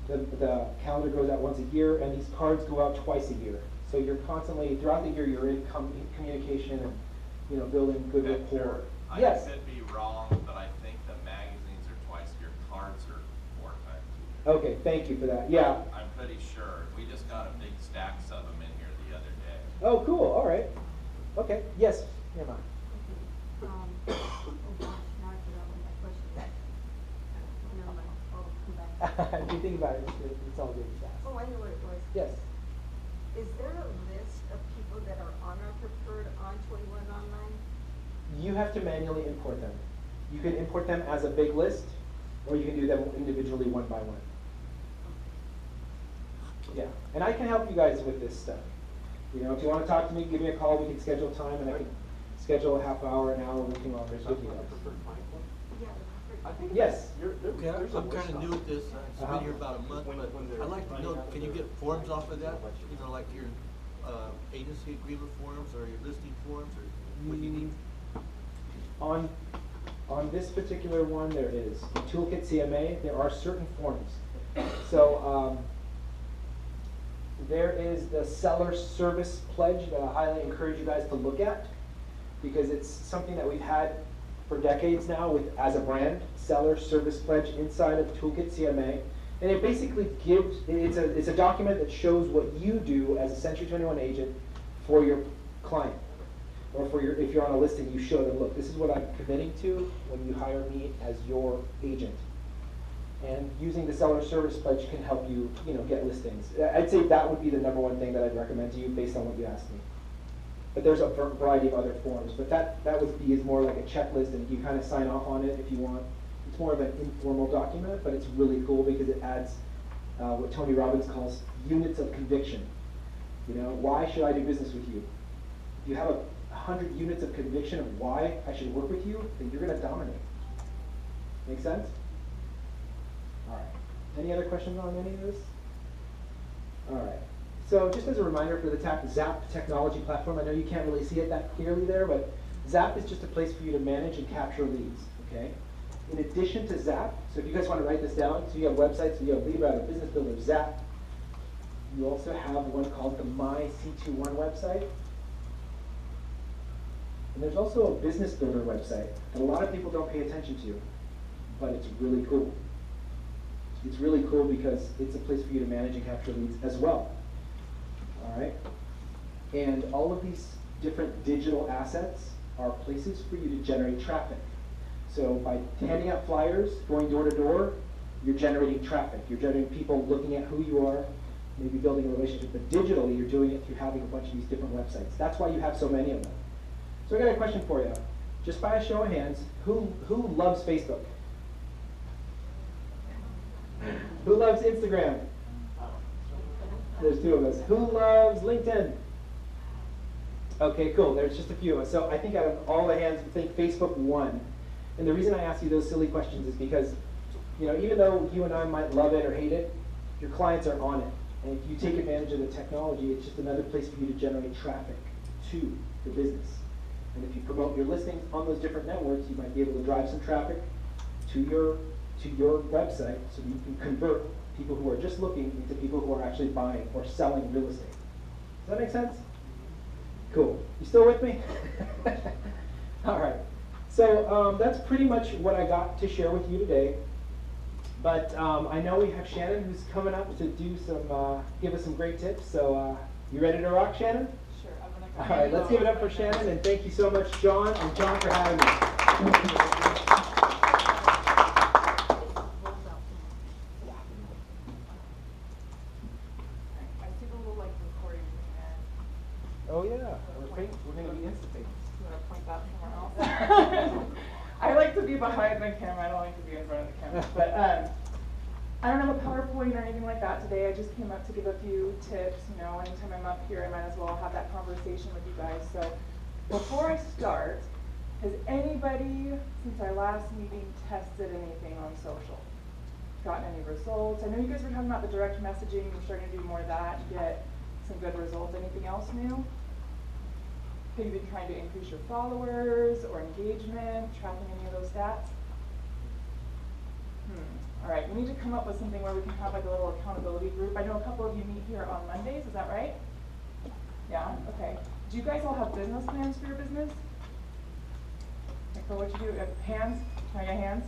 The calendar goes out once a year, and these cards go out twice a year. So you're constantly, throughout the year, you're in communication and, you know, building good rapport. I Yes. could be wrong, but I think the magazines are twice, your cards are 4 times a year. Okay, thank you for that. Yeah. I'm pretty sure. We just got a big stacks of them in here the other day. Oh, cool. All right. Okay. Yes. Never mind. Oh gosh, now I forgot what my question was. Never mind, I'll come back. If you think about it, it's all good. Oh, I know what it was. Yes. Is there a list of people that are on our preferred on 21 online? You have to manually import them. You can import them as a big list, or you can do them individually one by one. Yeah, and I can help you guys with this stuff. You know, if you want to talk to me, give me a call. We can schedule time, and I can schedule a half hour, an hour working on this with you guys. Yeah, the I think Yes. Okay, I'm kind of new at this, I've been here about a month, but I'd like to know, can you get forms off of that? You know, like your, agency agreement forms or your listing forms, or what do you need? On this particular one, there is. In Toolkit CMA, there are certain forms. So, there is the seller service pledge that I highly encourage you guys to look at, because it's something that we've had for decades now with, as a brand, seller service pledge inside of Toolkit CMA. And it basically gives, it's a document that shows what you do as a Century 21 agent for your client. Or for your, if you're on a listing, you show them, look, this is what I'm committing to when you hire me as your agent. And using the seller service pledge can help you, you know, get listings. I'd say that would be the #1 thing that I'd recommend to you based on what you asked me. But there's a variety of other forms, but that would be is more like a checklist, and you kind of sign off on it if you want. It's more of an informal document, but it's really cool because it adds what Tony Robbins calls units of conviction. You know, why should I do business with you? If you have 100 units of conviction of why I should work with you, then you're going to dominate. Make sense? All right. Any other questions on any of this? All right. So just as a reminder for the Zap technology platform, I know you can't really see it that clearly there, but Zap is just a place for you to manage and capture leads, okay? In addition to Zap, so if you guys want to write this down, so you have websites, so you have LeadRouter, Business Builder, Zap. You also have one called the My C21 website. And there's also a Business Builder website that a lot of people don't pay attention to, but it's really cool. It's really cool because it's a place for you to manage and capture leads as well. All right? And all of these different digital assets are places for you to generate traffic. So by handing out flyers, going door to door, you're generating traffic. You're generating people looking at who you are, maybe building a relationship. But digitally, you're doing it through having a bunch of these different websites. That's why you have so many of them. So I got a question for you. Just by a show of hands, who loves Facebook? Who loves Instagram? There's 2 of us. Who loves LinkedIn? Okay, cool. There's just a few of us. So I think out of all the hands, I think Facebook won. And the reason I ask you those silly questions is because, you know, even though you and I might love it or hate it, your clients are on it. And if you take advantage of the technology, it's just another place for you to generate traffic to the business. And if you promote your listings on those different networks, you might be able to drive some traffic to your website so that you can convert people who are just looking into people who are actually buying or selling real estate. Does that make sense? Cool. You still with me? All right. So that's pretty much what I got to share with you today. But I know we have Shannon who's coming up to do some, give us some great tips. So you ready to rock, Shannon? Sure, I'm gonna go. All right, let's give it up for Shannon, and thank you so much, John and John, for having me. I see the little like recording and Oh yeah, we're going to be Insta-famous. I'm gonna point that somewhere else. I like to be behind the camera, I don't like to be in front of the camera. But I don't have a PowerPoint or anything like that today. I just came up to give a few tips. You know, anytime I'm up here, I might as well have that conversation with you guys. So before I start, has anybody, since our last meeting, tested anything on social? gotten any results? I know you guys were talking about the direct messaging, you're starting to do more of that, get some good results. Anything else new? Have you been trying to increase your followers or engagement, tracking any of those stats? All right, we need to come up with something where we can have like a little accountability group. I know a couple of you meet here on Mondays, is that right? Yeah, okay. Do you guys all have business plans for your business? Like for what you do? Hands? Can I get hands?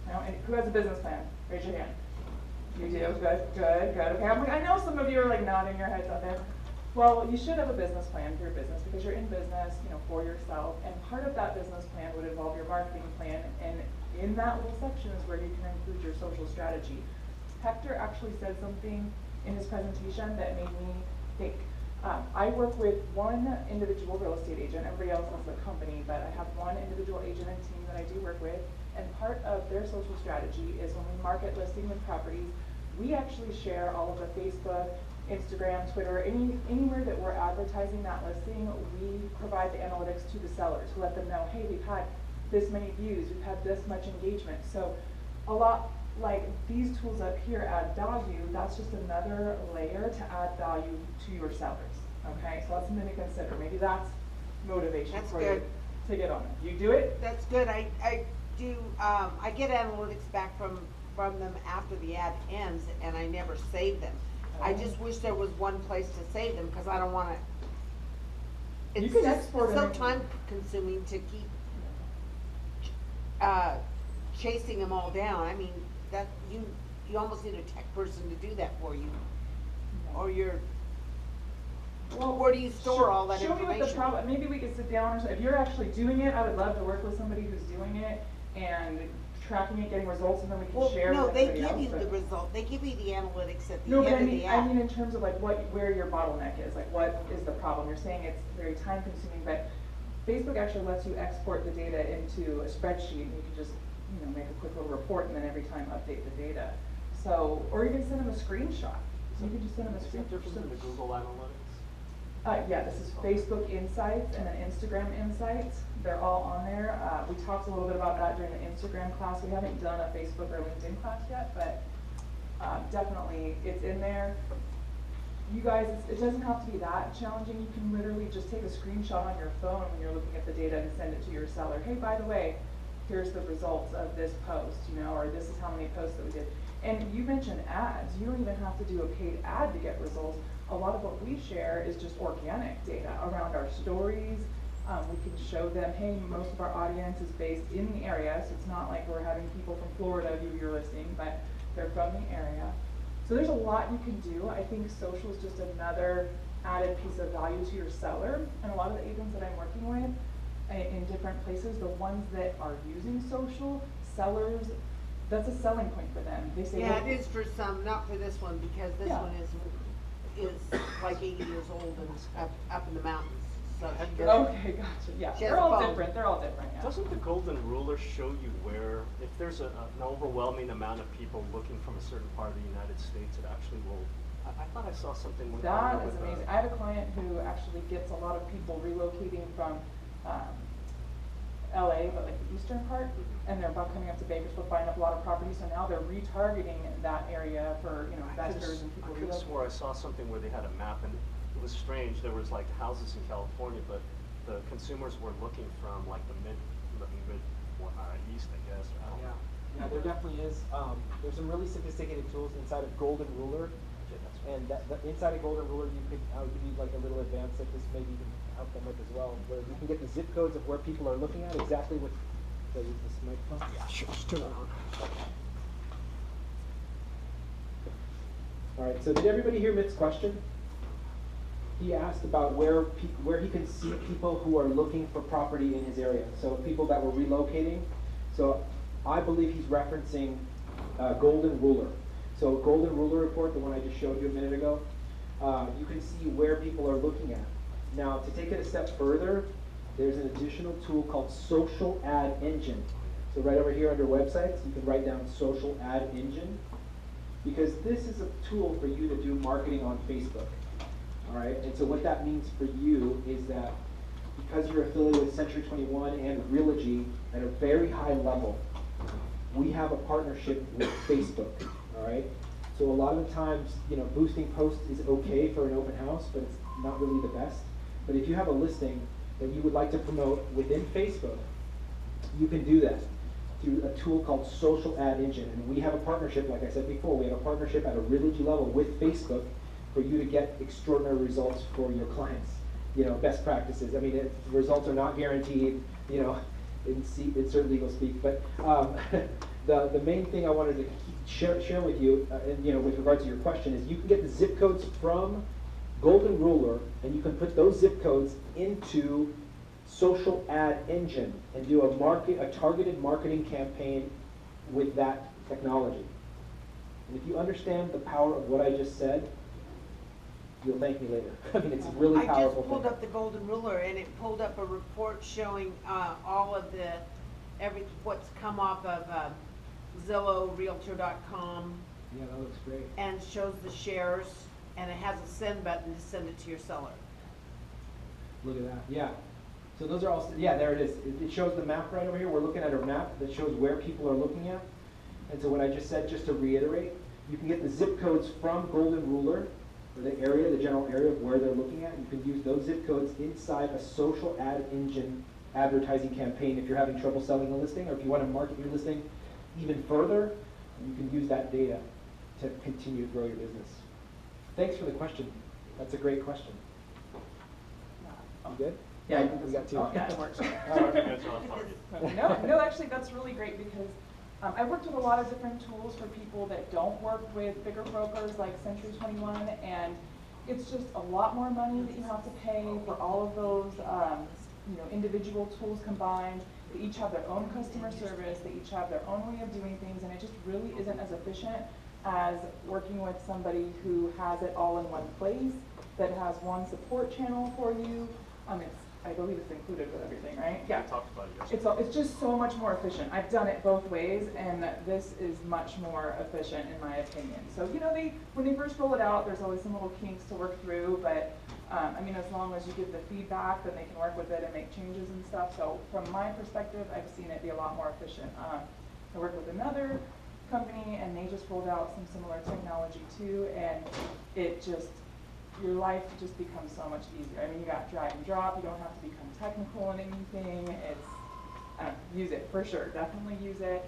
No? And who has a business plan? Raise your hand. You do? Good, good, good. Okay, I know some of you are like nodding your heads out there. Well, you should have a business plan for your business because you're in business, you know, for yourself. And part of that business plan would involve your marketing plan. And in that little section is where you can include your social strategy. Hector actually said something in his presentation that made me think. I work with one individual real estate agent. Everybody else is a company, but I have one individual agent and team that I do work with. And part of their social strategy is when we market listings and properties, we actually share all of the Facebook, Instagram, Twitter, anywhere that we're advertising that listing, we provide the analytics to the sellers to let them know, hey, we've had this many views, we've had this much engagement. So a lot like these tools up here add value, that's just another layer to add value to your sellers. Okay, so that's something to consider. Maybe that's motivation That's for good. you to get on it. You do it? That's good. I do, I get analytics back from them after the ad ends, and I never save them. I just wish there was one place to save them, because I don't wanna, You it's can just export so them. time consuming to keep, chasing them all down. I mean, that, you almost need a tech person to do that for you. Or you're, Well, where do you store all that show me what the information? problem. Maybe we could sit down, or if you're actually doing it, I would love to work with somebody who's doing it and tracking it, getting results, and then we can Well, share no, with they everybody give else. you the result, they give you the analytics at the No, but end of the I ad. mean in terms of like where your bottleneck is, like what is the problem? You're saying it's very time consuming, but Facebook actually lets you export the data into a spreadsheet, and you can just, you know, make a quick little report and then every time update the data. So, or even send them a screenshot. So you can just send them a Is that screenshot. different than the Google Analytics? Yeah, this is Facebook Insights and then Instagram Insights. They're all on there. We talked a little bit about that during the Instagram class. We haven't done a Facebook or LinkedIn class yet, but definitely it's in there. You guys, it doesn't have to be that challenging. You can literally just take a screenshot on your phone when you're looking at the data and send it to your seller. Hey, by the way, here's the results of this post, you know, or this is how many posts that we did. And you mentioned ads. You don't even have to do a paid ad to get results. A lot of what we share is just organic data around our stories. We can show them, hey, most of our audience is based in the area, so it's not like we're having people from Florida view your listing, but they're from the area. So there's a lot you can do. I think social is just another added piece of value to your seller. And a lot of the agents that I'm working with in different places, the ones that are using social, sellers, that's a selling point for them. They say, Yeah, well, it is for some, not for this one, because this Yeah. one is like 80 years old and up in the mountains, so she doesn't. okay, gotcha, yeah, She has they're a all phone. different, yeah. Doesn't the golden ruler show you where, if there's an overwhelming amount of people looking from a certain part of the United States, it actually will, I thought I saw something with That with, is amazing. I have a client who actually gets a lot of people relocating from LA, but like the eastern part, and they're about coming up to Bakersfield, buying up a lot of property, so now they're retargeting that area for, you know, investors and people I could have swore I relocating. saw something where they had a map, and it was strange, there was like houses in California, but the consumers were looking from like the mid east, I guess, or I don't know. Yeah, there definitely is. There's some really sophisticated tools inside of Golden Ruler, Okay, that's right. and inside of Golden Ruler, you could give you like a little advance that this maybe even help them with as well, where you can get the zip codes of where people are looking at exactly what. Should I use this microphone? Yeah, sure. Just turn it on. All right. So did everybody hear Mitt's question? He asked about where he can see people who are looking for property in his area. So people that were relocating. So I believe he's referencing Golden Ruler. So Golden Ruler report, the one I just showed you a minute ago, you can see where people are looking at. Now, to take it a step further, there's an additional tool called Social Ad Engine. So right over here under websites, you can write down Social Ad Engine, because this is a tool for you to do marketing on Facebook. All right, and so what that means for you is that because you're affiliated with Century 21 and Realogy at a very high level, we have a partnership with Facebook, all right? So a lot of the times, boosting posts is okay for an open house, but it's not really the best. But if you have a listing that you would like to promote within Facebook, you can do that through a tool called Social Ad Engine. And we have a partnership, like I said before, we have a partnership at a village level with Facebook for you to get extraordinary results for your clients. Best practices. I mean, the results are not guaranteed, in certain legal speak, but the main thing I wanted to share with you, with regard to your question, is you can get the zip codes from Golden Ruler, and you can put those zip codes into Social Ad Engine and do a targeted marketing campaign with that technology. And if you understand the power of what I just said, you'll thank me later. I mean, it's a really powerful I just pulled thing. up the Golden Ruler, and it pulled up a report showing all of what's come off of Zillow, Realtor.com, Yeah, that looks great. and shows the shares, and it has a send button to send it to your seller. Look at that. Yeah. So those are all, yeah, there it is. It shows the map right over here. We're looking at a map that shows where people are looking at. And so what I just said, just to reiterate, you can get the zip codes from Golden Ruler, or the general area of where they're looking at. You can use those zip codes inside a social ad engine advertising campaign if you're having trouble selling a listing, or if you want to market your listing even further, you can use that data to continue to grow your business. Thanks for the question. That's a great question. You good? Yeah, we got two. Oh, yeah, it works. That's on target. No, actually, that's really great because I've worked with a lot of different tools for people that don't work with bigger brokers like Century 21, and it's just a lot more money that you have to pay for all of those, individual tools combined. They each have their own customer service, they each have their own way of doing things, and it just really isn't as efficient as working with somebody who has it all in one place, that has one support channel for you. I believe it's included with everything, right? Yeah. We talked about it yesterday. It's just so much more efficient. I've done it both ways, and this is much more efficient in my opinion. So, when they first roll it out, there's always some little kinks to work through, but as long as you give the feedback, then they can work with it and make changes and stuff. So from my perspective, I've seen it be a lot more efficient. I worked with another company, and they just rolled out some similar technology too, and your life just becomes so much easier. I mean, you got drag and drop, you don't have to become technical in anything. Use it for sure, definitely use it.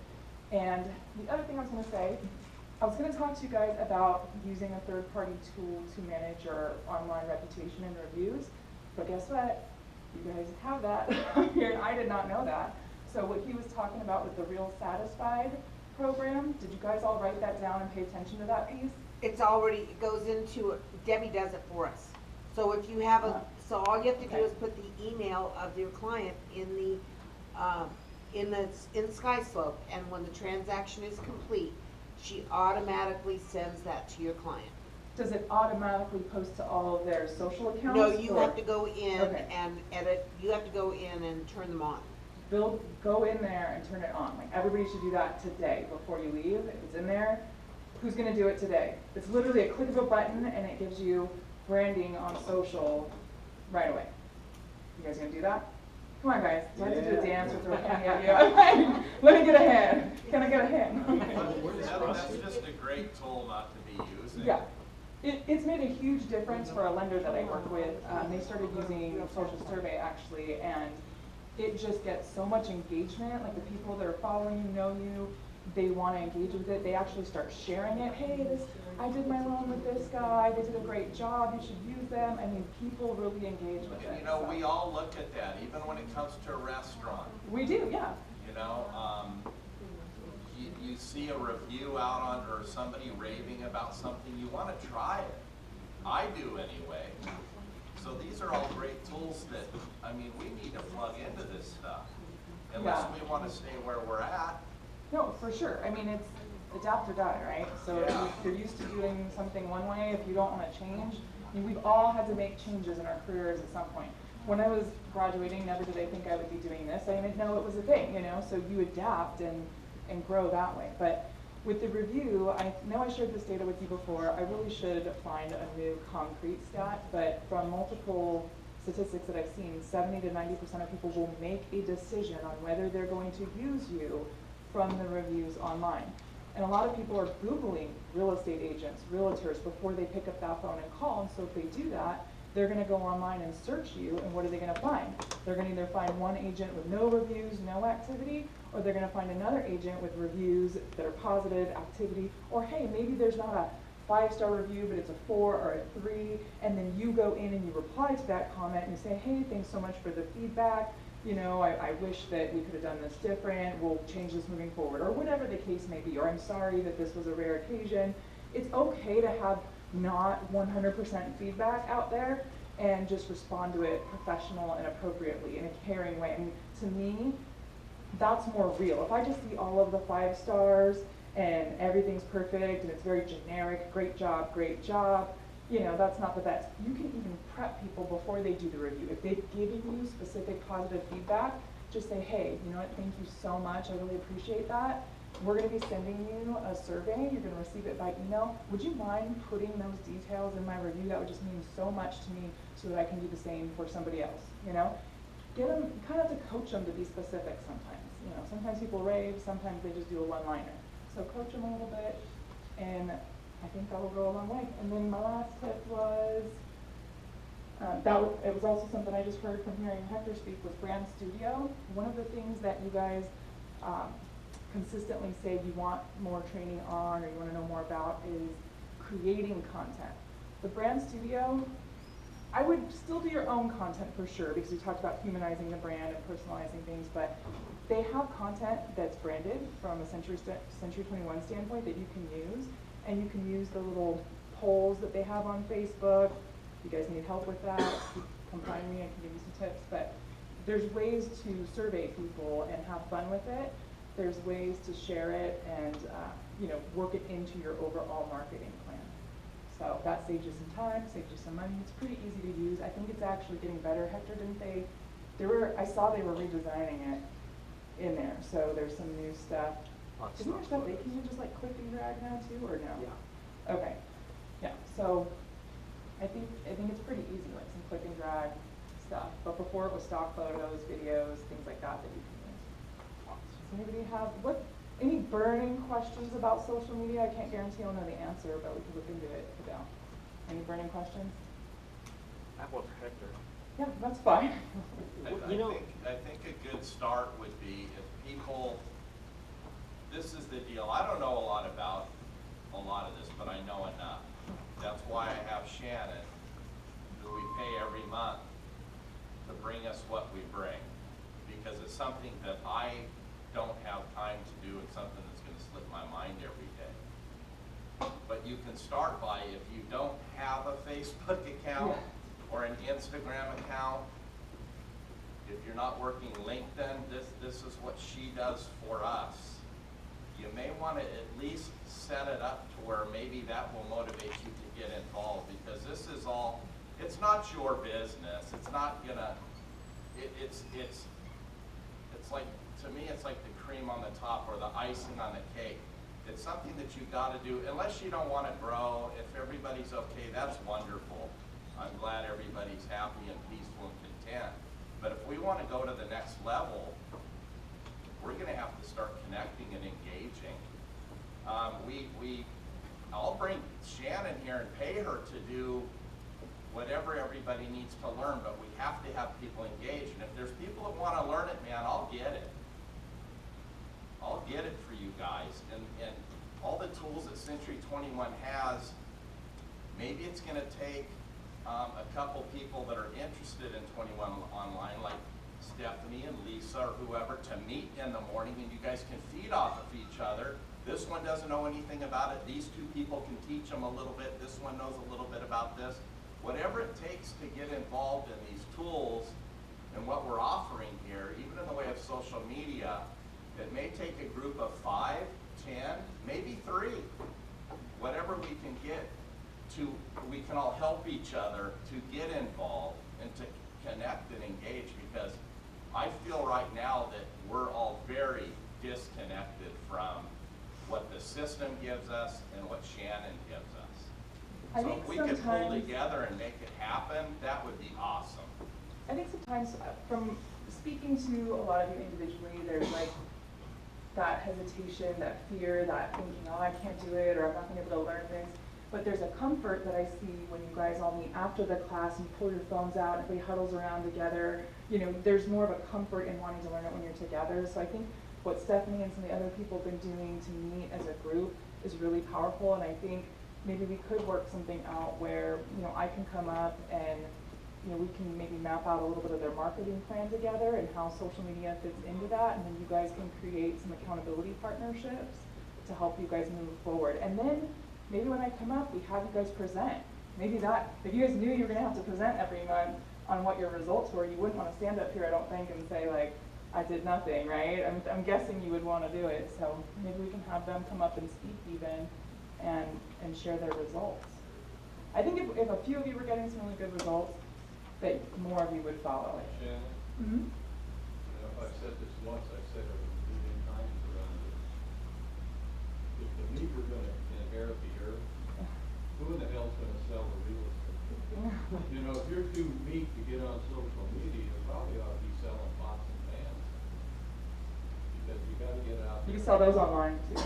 And the other thing I was gonna say, I was gonna talk to you guys about using a third-party tool to manage your online reputation and reviews, but guess what? You guys have that here, and I did not know that. So what he was talking about with the Real Satisfied program, did you guys all write that down and pay attention to that piece? It goes into, Debbie does it for us. So if you have so all you have to do is put the email of your client in SkySlope, and when the transaction is complete, she automatically sends that to your client. Does it automatically post to all of their social accounts? No, you have to go in Okay. and edit, you have to go in and turn them on. Go in there and turn it on. Like, everybody should do that today before you leave. If it's in there, who's gonna do it today? It's literally a click of a button, and it gives you branding on social right away. You guys gonna do that? Come on, guys. Do I have to do a dance or throw a candy at you? Let me get a hand. Can I get a hand? That's just a great tool not to be using. Yeah. It's made a huge difference for a lender that I work with. They started using Social Survey actually, and it just gets so much engagement. Like, the people that are following you know you, they want to engage with it. They actually start sharing it. Hey, I did my loan with this guy. They did a great job. You should use them. I mean, people really engage with it. And we all look at that, even when it comes to a restaurant. We do, yeah. You see a review out on, or somebody raving about something, you want to try it. I do anyway. So these are all great tools that, we need to plug into this stuff, unless we want to stay where we're at. No, for sure. It's adapt or die, right? So Yeah. if you're used to doing something one way, if you don't want to change, we've all had to make changes in our careers at some point. When I was graduating, never did I think I would be doing this. I didn't know it was a thing, so you adapt and grow that way. But with the review, I know I shared this data with you before. I really should find a new concrete stat, but from multiple statistics that I've seen, 70 to 90% of people will make a decision on whether they're going to use you from the reviews online. And a lot of people are Googling real estate agents, realtors, before they pick up that phone and call. And so if they do that, they're gonna go online and search you, and what are they gonna find? They're gonna either find one agent with no reviews, no activity, or they're gonna find another agent with reviews that are positive, activity, or hey, maybe there's not a 5-star review, but it's a 4 or a 3, and then you go in and you reply to that comment and you say, hey, thanks so much for the feedback. You know, I wish that we could have done this different. We'll change this moving forward, or whatever the case may be, or I'm sorry that this was a rare occasion. It's okay to have not 100% feedback out there and just respond to it professional and appropriately in a caring way. I mean, to me, that's more real. If I just see all of the 5 stars and everything's perfect and it's very generic, great job, you know, that's not the best. You can even prep people before they do the review. If they've given you specific positive feedback, just say, hey, you know what, thank you so much, I really appreciate that. We're gonna be sending you a survey, you're gonna receive it by email. Would you mind putting those details in my review? That would just mean so much to me so that I can do the same for somebody else, you know? Get them, kind of to coach them to be specific sometimes. You know, sometimes people rave, sometimes they just do a one-liner. So coach them a little bit, and I think that will go a long way. And then my last tip was, it was also something I just heard from hearing Hector speak with Brand Studio. One of the things that you guys consistently say you want more training on, or you want to know more about, is creating content. The Brand Studio, I would still do your own content for sure, because we talked about humanizing the brand and personalizing things, but they have content that's branded from a Century 21 standpoint that you can use, and you can use the little polls that they have on Facebook. If you guys need help with that, come find me, I can give you some tips, but there's ways to survey people and have fun with it. There's ways to share it and you know, work it into your overall marketing plan. So that saves you some time, saves you some money. It's pretty easy to use. I think it's actually getting better. Hector, didn't they? I saw they were redesigning it in there. So there's some new stuff. Isn't there stuff that can you just like click and drag now too, or no? Yeah. Okay. Yeah. So I think it's pretty easy, like some click and drag stuff. But before it was stock photos, videos, things like that that you can use. Does anybody have any burning questions about social media? I can't guarantee I'll know the answer, but we can look into it if you don't. Any burning questions? I have one for Hector. Yeah, that's fine. I think a good start would be if people, this is the deal, I don't know a lot about a lot of this, but I know enough. That's why I have Shannon, who we pay every month to bring us what we bring, because it's something that I don't have time to do and something that's going to slip my mind every day. But you can start by, if you don't have a Facebook account or an Instagram account, if you're not working LinkedIn, this is what she does for us. You may want to at least set it up to where maybe that will motivate you to get involved, because this is all, it's not your business. It's not gonna, it's like, to me, it's like the cream on the top or the icing on the cake. It's something that you got to do, unless you don't want to grow. If everybody's okay, that's wonderful. I'm glad everybody's happy and peaceful and content. But if we want to go to the next level, we're going to have to start connecting and engaging. I'll bring Shannon here and pay her to do whatever everybody needs to learn, but we have to have people engaged. And if there's people that want to learn it, man, I'll get it. I'll get it for you guys. And all the tools that Century 21 has, maybe it's going to take a couple people that are interested in 21 online, like Stephanie and Lisa or whoever, to meet in the morning, and you guys can feed off of each other. This one doesn't know anything about it. These two people can teach them a little bit. This one knows a little bit about this. Whatever it takes to get involved in these tools and what we're offering here, even in the way of social media, it may take a group of 5, 10, maybe 3, whatever we can get to, we can all help each other to get involved and to connect and engage, because I feel right now that we're all very disconnected from what the system gives us and what Shannon gives us. So if we could pull together and make it happen, that would be awesome. I think sometimes from speaking to a lot of you individually, there's like that hesitation, that fear, that thinking, oh, I can't do it, or I'm not gonna be able to learn things. But there's a comfort that I see when you guys all meet after the class and you pull your phones out and everybody huddles around together. You know, there's more of a comfort in wanting to learn it when you're together. So I think what Stephanie and some of the other people have been doing to meet as a group is really powerful, and I think maybe we could work something out where, you know, I can come up and, you know, we can maybe map out a little bit of their marketing plan together and how social media fits into that, and then you guys can create some accountability partnerships to help you guys move forward. And then maybe when I come up, we have you guys present. Maybe that, if you guys knew you were gonna have to present every month on what your results were, you wouldn't wanna stand up here, I don't think, and say like, I did nothing, right? I'm guessing you would wanna do it, so maybe we can have them come up and speak even and share their results. I think if a few of you were getting some really good results, that more of you would follow it. Shannon, Mm-hmm. you know, if I've said this once, I've said it a million times around it. If the meat were gonna inherit the earth, who in the hell's gonna sell the real estate? You know, if you're too meek to get on social media, you probably ought to be selling pots and pans. Because you gotta get out there. You can sell those online too.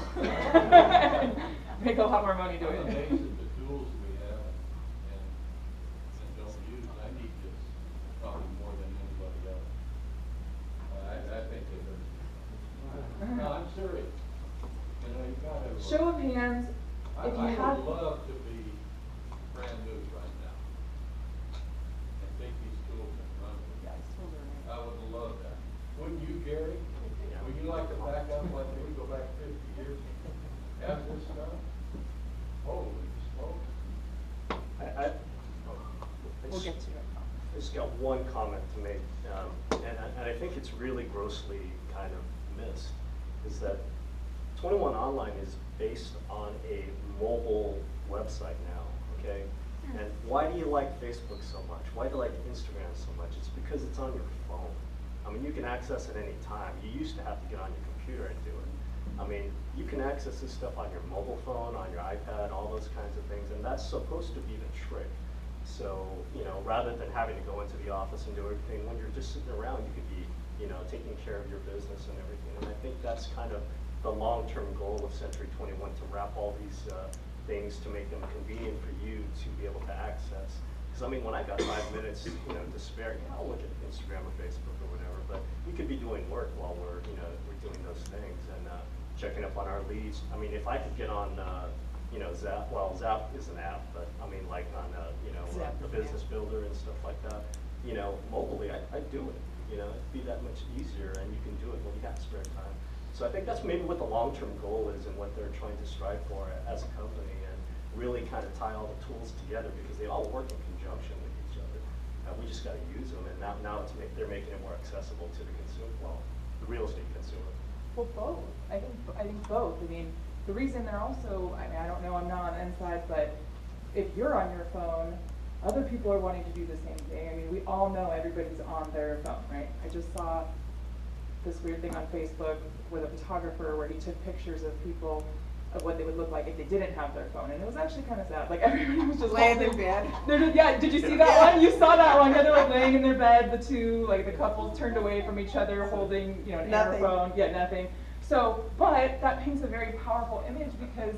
Make a lot more money doing I'm it. amazed at the tools we have and don't use. I need this probably more than anybody else. I think it is. No, I'm serious. You know, you gotta. Show of hands, if you have. I would love to be brand new right now and take these tools and run with them. Yeah, it's totally right. I would love that. Wouldn't you, Gary? Would you like to back up like me, go back 50 years, have this stuff? Holy smoke. We'll get to it. I just got one comment to make, and I think it's really grossly kind of missed, is that 21 Online is based on a mobile website now, okay? And why do you like Facebook so much? Why do you like Instagram so much? It's because it's on your phone. I mean, you can access it any time. You used to have to get on your computer and do it. I mean, you can access this stuff on your mobile phone, on your iPad, all those kinds of things, and that's supposed to be the trick. So, you know, rather than having to go into the office and do everything, when you're just sitting around, you could be, you know, taking care of your business and everything. And I think that's kind of the long-term goal of Century 21, to wrap all these things to make them convenient for you to be able to access. Because I mean, when I got 5 minutes, you know, to spare, you know, I'll look at Instagram or Facebook or whatever, but we could be doing work while we're, you know, we're doing those things and checking up on our leads. I mean, if I could get on, you know, Zap, well, Zap is an app, but I mean, like on, you know, the Business Builder and stuff like that, you know, mobilely, I'd do it. You know, it'd be that much easier, and you can do it when you have spare time. So I think that's maybe what the long-term goal is and what they're trying to strive for as a company, and really kind of tie all the tools together because they all work in conjunction with each other. We just got to use them, and now they're making it more accessible to the consumer, well, the real estate consumer. Well, both. I think both. I mean, the reason they're also, I mean, I don't know, I'm not on the inside, but if you're on your phone, other people are wanting to do the same thing. I mean, we all know everybody's on their phone, right? I just saw this weird thing on Facebook with a photographer where he took pictures of people of what they would look like if they didn't have their phone, and it was actually kind of sad. Like everybody was just Laying in holding- bed. They're just, yeah, did you see that one? You saw that one? Yeah, they're like laying in their bed, the two, like the couples turned away from each other, holding, you know, an Nothing. phone. Yeah, nothing. So, but that paints a very powerful image because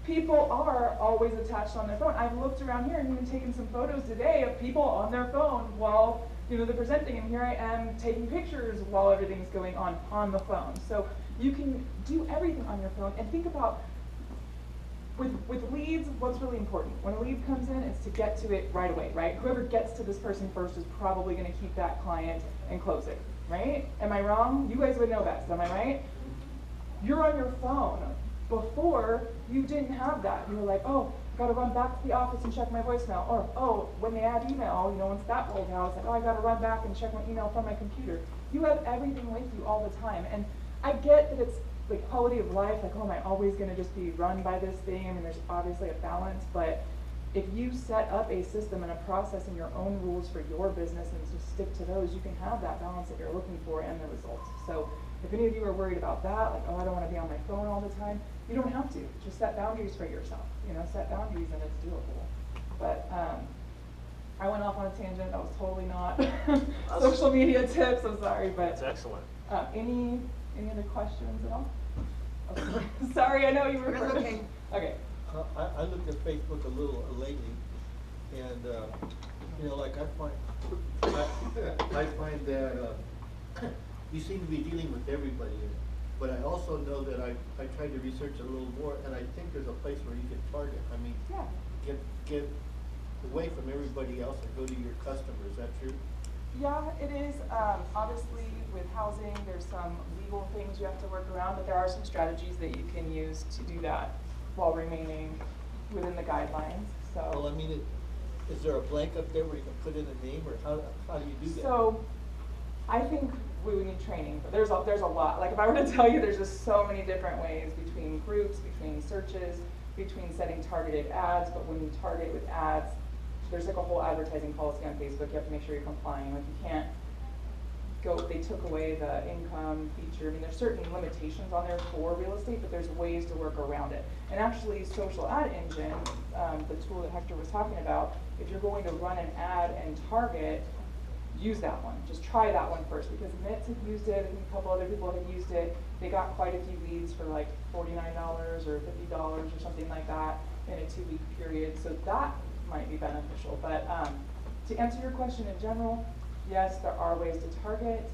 people are always attached on their phone. I've looked around here and even taken some photos today of people on their phone while, you know, they're presenting, and here I am taking pictures while everything's going on the phone. So you can do everything on your phone, and think about with leads, what's really important. When a lead comes in, it's to get to it right away, right? Whoever gets to this person first is probably gonna keep that client and close it, right? Am I wrong? You guys would know best, am I right? You're on your phone. Before, you didn't have that. You were like, oh, gotta run back to the office and check my voicemail. Or, oh, when they add email, you know, once that rolled out, it's like, oh, I gotta run back and check my email from my computer. You have everything with you all the time. And I get that it's like quality of life, like, oh, am I always gonna just be run by this thing? I mean, there's obviously a balance, but if you set up a system and a process and your own rules for your business and just stick to those, you can have that balance that you're looking for and the results. So if any of you are worried about that, like, oh, I don't wanna be on my phone all the time, you don't have to. Just set boundaries for yourself. You know, set boundaries and it's doable. But I went off on a tangent. That was totally not social media tips. I'm sorry, but That's excellent. any other questions at all? Sorry, I know you were That's first. okay. Okay. I looked at Facebook a little lately, and, you know, like I find that, you seem to be dealing with everybody in it. But I also know that I tried to research a little more, and I think there's a place where you can target. I mean, Yeah. get away from everybody else and go to your customer. Is that true? Yeah, it is. Obviously, with housing, there's some legal things you have to work around, but there are some strategies that you can use to do that while remaining within the guidelines. So. Well, I mean, is there a blank up there where you can put in a name, or how do you do that? So, I think we would need training, but there's a lot. Like if I were to tell you, there's just so many different ways between groups, between searches, between setting targeted ads. But when you target with ads, there's like a whole advertising policy on Facebook. You have to make sure you're complying. Like you can't go. They took away the income feature. I mean, there's certain limitations on there for real estate, but there's ways to work around it. And actually, Social Ad Engine, the tool that Hector was talking about, if you're going to run an ad and target, use that one. Just try that one first, because Mitts had used it, and a couple other people had used it. They got quite a few leads for like $49 or $50 or something like that in a 2-week period. So that might be beneficial. But to answer your question in general, yes, there are ways to target.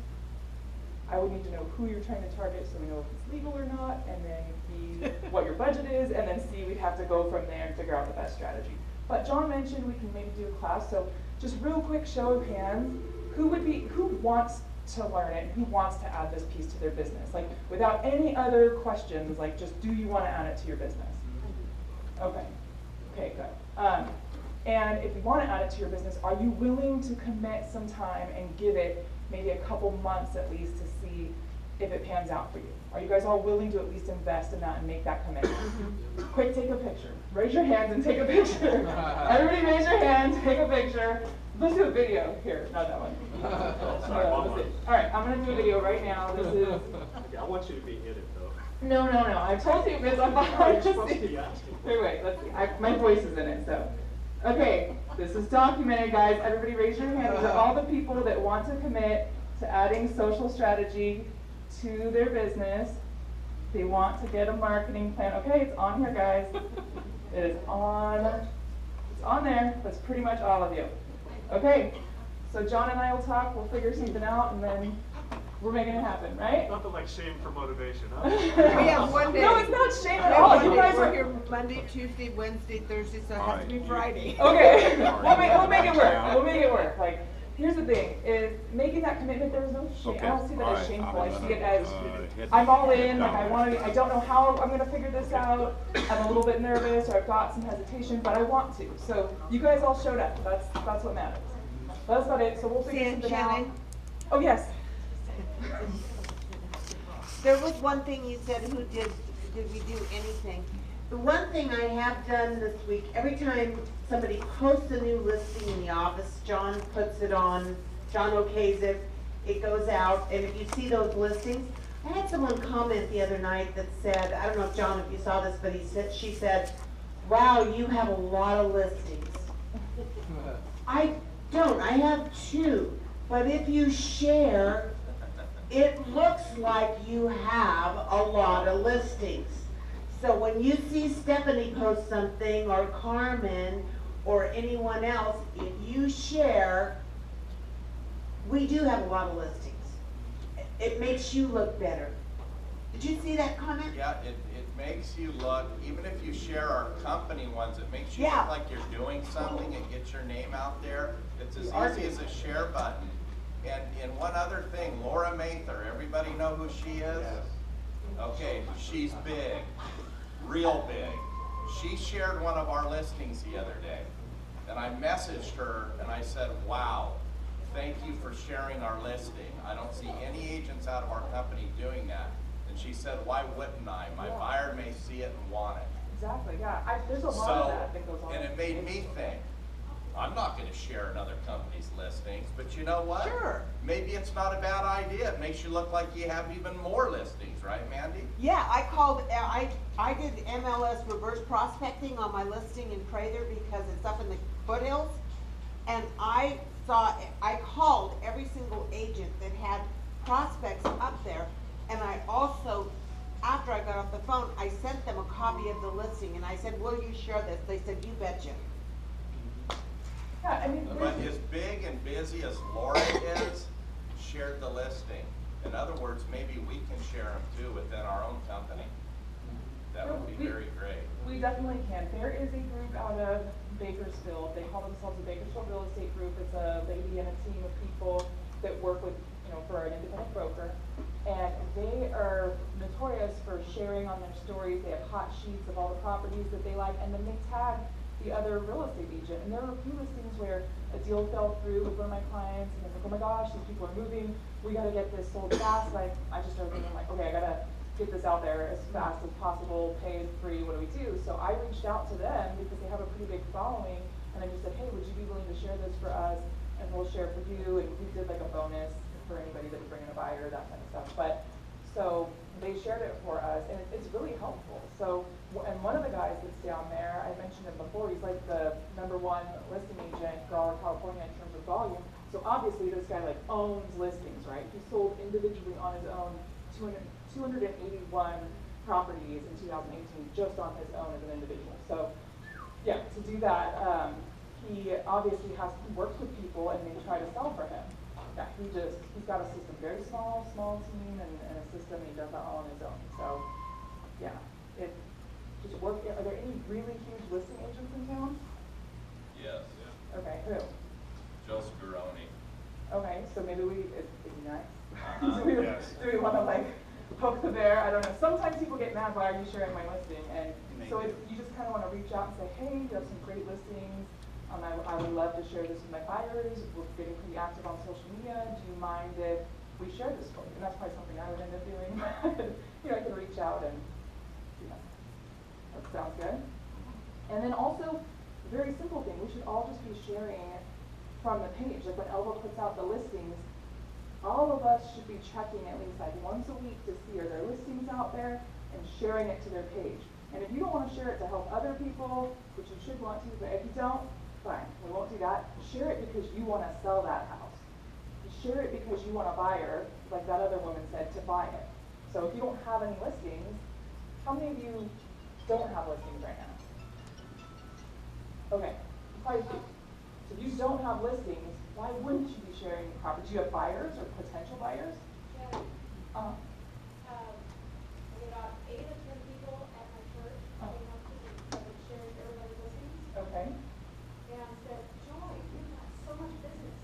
I would need to know who you're trying to target so we know if it's legal or not, and then B, what your budget is, and then C, we'd have to go from there and figure out the best strategy. But John mentioned we can maybe do a class, so just real quick show of hands, who wants to learn it, who wants to add this piece to their business? Like, without any other questions, like just do you want to add it to your business? Okay, good. And if you want to add it to your business, are you willing to commit some time and give it maybe a couple months at least to see if it pans out for you? Are you guys all willing to at least invest in that and make that commitment? Quick, take a picture. Raise your hands and take a picture. Everybody raise your hand, take a picture. Let's do a video here, not that one. Sorry, All right, I'm gonna do a video right now. This is. Okay, I want you to be in it though. No. I told you, Miss, I'm behind You're the supposed to scenes. be asking. Wait, let's see. My voice is in it, so. Okay, this is documented, guys. Everybody raise your hand. These are all the people that want to commit to adding social strategy to their business. They want to get a marketing plan. Okay, it's on here, guys. It is on. It's on there. That's pretty much all of you. Okay, so John and I will talk. We'll figure something out, and then we're making it happen, right? Nothing like shame for motivation, huh? We have one day. No, it's not shame at We have all. one You day. guys We're are here Monday, Tuesday, Wednesday, Thursday, so it has to be Friday. Okay, we'll make it work. We'll make it work. Like, here's the thing: is making that commitment. There's no shame. I don't see that as shameful. I see it as I'm all in. Like I want to. I don't know how I'm going to figure this out. I'm a little bit nervous, or I've got some hesitation, but I want to. So you guys all showed up. That's what matters. That's about it. So we'll figure something out. Shannon? Oh yes. There was one thing you said, did we do anything? The one thing I have done this week, every time somebody posts a new listing in the office, John puts it on, John okays it, it goes out, and if you see those listings, I had someone comment the other night that said, I don't know if John, if you saw this, but she said, wow, you have a lot of listings. I don't, I have 2, but if you share, it looks like you have a lot of listings. So when you see Stephanie post something, or Carmen, or anyone else, if you share, we do have a lot of listings. It makes you look better. Did you see that comment? Yeah, it makes you look, even if you share our company ones, it makes you Yeah. look like you're doing something and get your name out there. It's as You are easy as a share button. And one other thing, Laura Mather, everybody know who she is? Okay, she's big, real big. She shared one of our listings the other day. And I messaged her and I said, wow, thank you for sharing our listing. I don't see any agents out of our company doing that. And she said, why wouldn't I? My buyer may see it and want it. Exactly. Yeah. There's a lot of that goes on. And it made me think, I'm not going to share another company's listings, but you know what? Sure. Maybe it's not a bad idea. It makes you look like you have even more listings, right, Mandy? Yeah, I did MLS reverse prospecting on my listing in Prather because it's up in the foothills. And I called every single agent that had prospects up there. And I also after I got off the phone, I sent them a copy of the listing, and I said, will you share this? They said, you betcha. Yeah, I mean, But as big and busy as Laura is, shared the listing. In other words, maybe we can share them too within our own company. That would be very great. we definitely can. There is a group out of Bakersfield. They call themselves a Bakersfield Real Estate Group. It's a lady and a team of people that work with, for an independent broker. And they are notorious for sharing on their stories. They have hot sheets of all the properties that they like, and then they tag the other real estate agent. And there were a few listings where a deal fell through with one of my clients, and they're like, oh my gosh, these people are moving. We gotta get this sold fast. Like, I just started thinking, like, okay, I gotta get this out there as fast as possible, pay it free, what do we do? So I reached out to them because they have a pretty big following, and I just said, hey, would you be willing to share this for us? And we'll share for you, and we did like a bonus for anybody that would bring in a buyer, that kind of stuff. But, so they shared it for us, and it's really helpful. So, and one of the guys that's down there, I mentioned him before, he's like the #1 listing agent for all of California in terms of volume. So obviously this guy like owns listings, right? He sold individually on his own 281 properties in 2018 just on his own as an individual. So yeah, to do that, he obviously works with people and they try to sell for him. Yeah, he's got a system, very small team and a system, and he does that all on his own. So yeah, it just work. Are there any really huge listing agents in town? Yes. Okay, who? Joe Scaroni. Okay, so maybe is he nice? Uh-huh, yes. Do we want to like poke the bear? I don't know. Sometimes people get mad, why are you sharing my listing? And so you just kind of want to reach out and say, hey, you have some great listings. I would love to share this with my buyers. We're getting pretty active on social media. Do you mind if we share this for you? And that's probably something I would end up doing. I can reach out and, that sounds good. And then also, a very simple thing, we should all just be sharing from the page. Like when Elva puts out the listings, all of us should be checking at least like once a week to see are there listings out there and sharing it to their page. And if you don't want to share it to help other people, which you should want to, but if you don't, fine, we won't do that. Share it because you want to sell that house. Share it because you want a buyer, like that other woman said, to buy it. So if you don't have any listings, how many of you don't have listings right now? Okay, probably a few. So if you don't have listings, why wouldn't you be sharing your property? Do you have buyers or potential buyers? Yeah. Uh, About 8 or 10 people at my church came up to me and shared everybody's listings okay. and said, Joy, you've got so much business.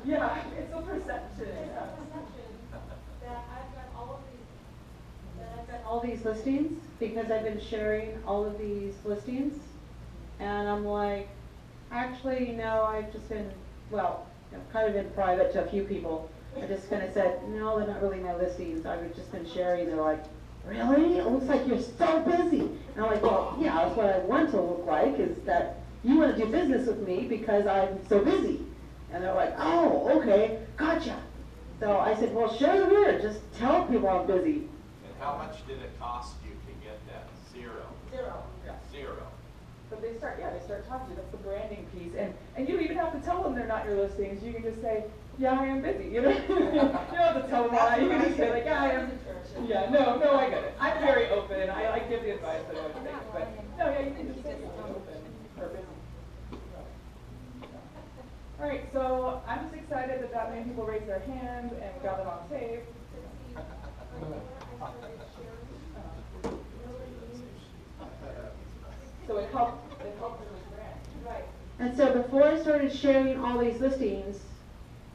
Yeah, it's a perception. It's a perception that I've got all these listings because I've been sharing all of these listings, and I'm like, actually, no, I've just been, well, kind of in private to a few people. I just kind of said, no, they're not really my listings. I've just been sharing. They're like, really? It looks like you're so busy. And I'm like, well, yeah, that's what I want to look like, is that you want to do business with me because I'm so busy. And they're like, oh, okay, gotcha. So I said, well, share the word. Just tell people I'm busy. And how much did it cost you to get that? Zero. Yeah. Zero. But they start talking to you. That's the branding piece. And you don't even have to tell them they're not your listings. You can just say, yeah, I am busy. You don't have to tell them why. You can just say like, yeah, I am. Yeah, no, I get it. I'm very open. I give the advice that I would take. But no, yeah, you can just say you're open or busy. All right, so I'm just excited that many people raised their hands and we got it on tape. So it helped them with brand. Right. And so before I started sharing all these listings,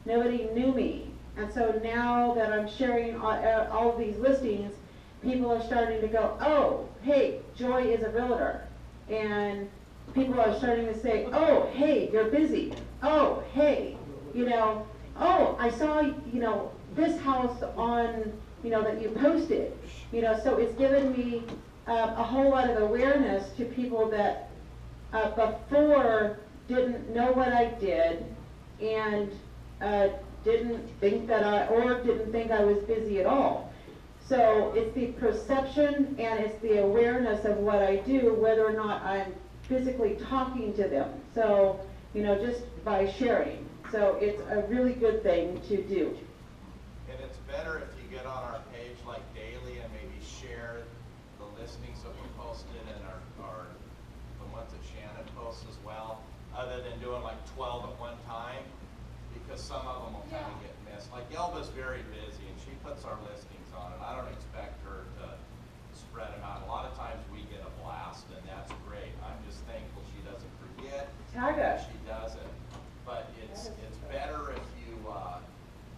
nobody knew me. And so now that I'm sharing all of these listings, people are starting to go, oh, hey, Joy is a realtor. And people are starting to say, oh, hey, you're busy. Oh, hey, oh, I saw, this house on, that you posted. So it's given me a whole lot of awareness to people that before didn't know what I did and didn't think I was busy at all. So it's the perception and it's the awareness of what I do, whether or not I'm physically talking to them. So, just by sharing. So it's a really good thing to do. And it's better if you get on our page like daily and maybe share posts as well, other than doing like 12 at one time, because some of them will kind of get missed. Like Elba's very busy and she puts our listings on, and I don't expect her to spread them out. A lot of times we get a blast, and that's great. I'm just thankful she doesn't forget. Tag us. She doesn't. But it's better if you,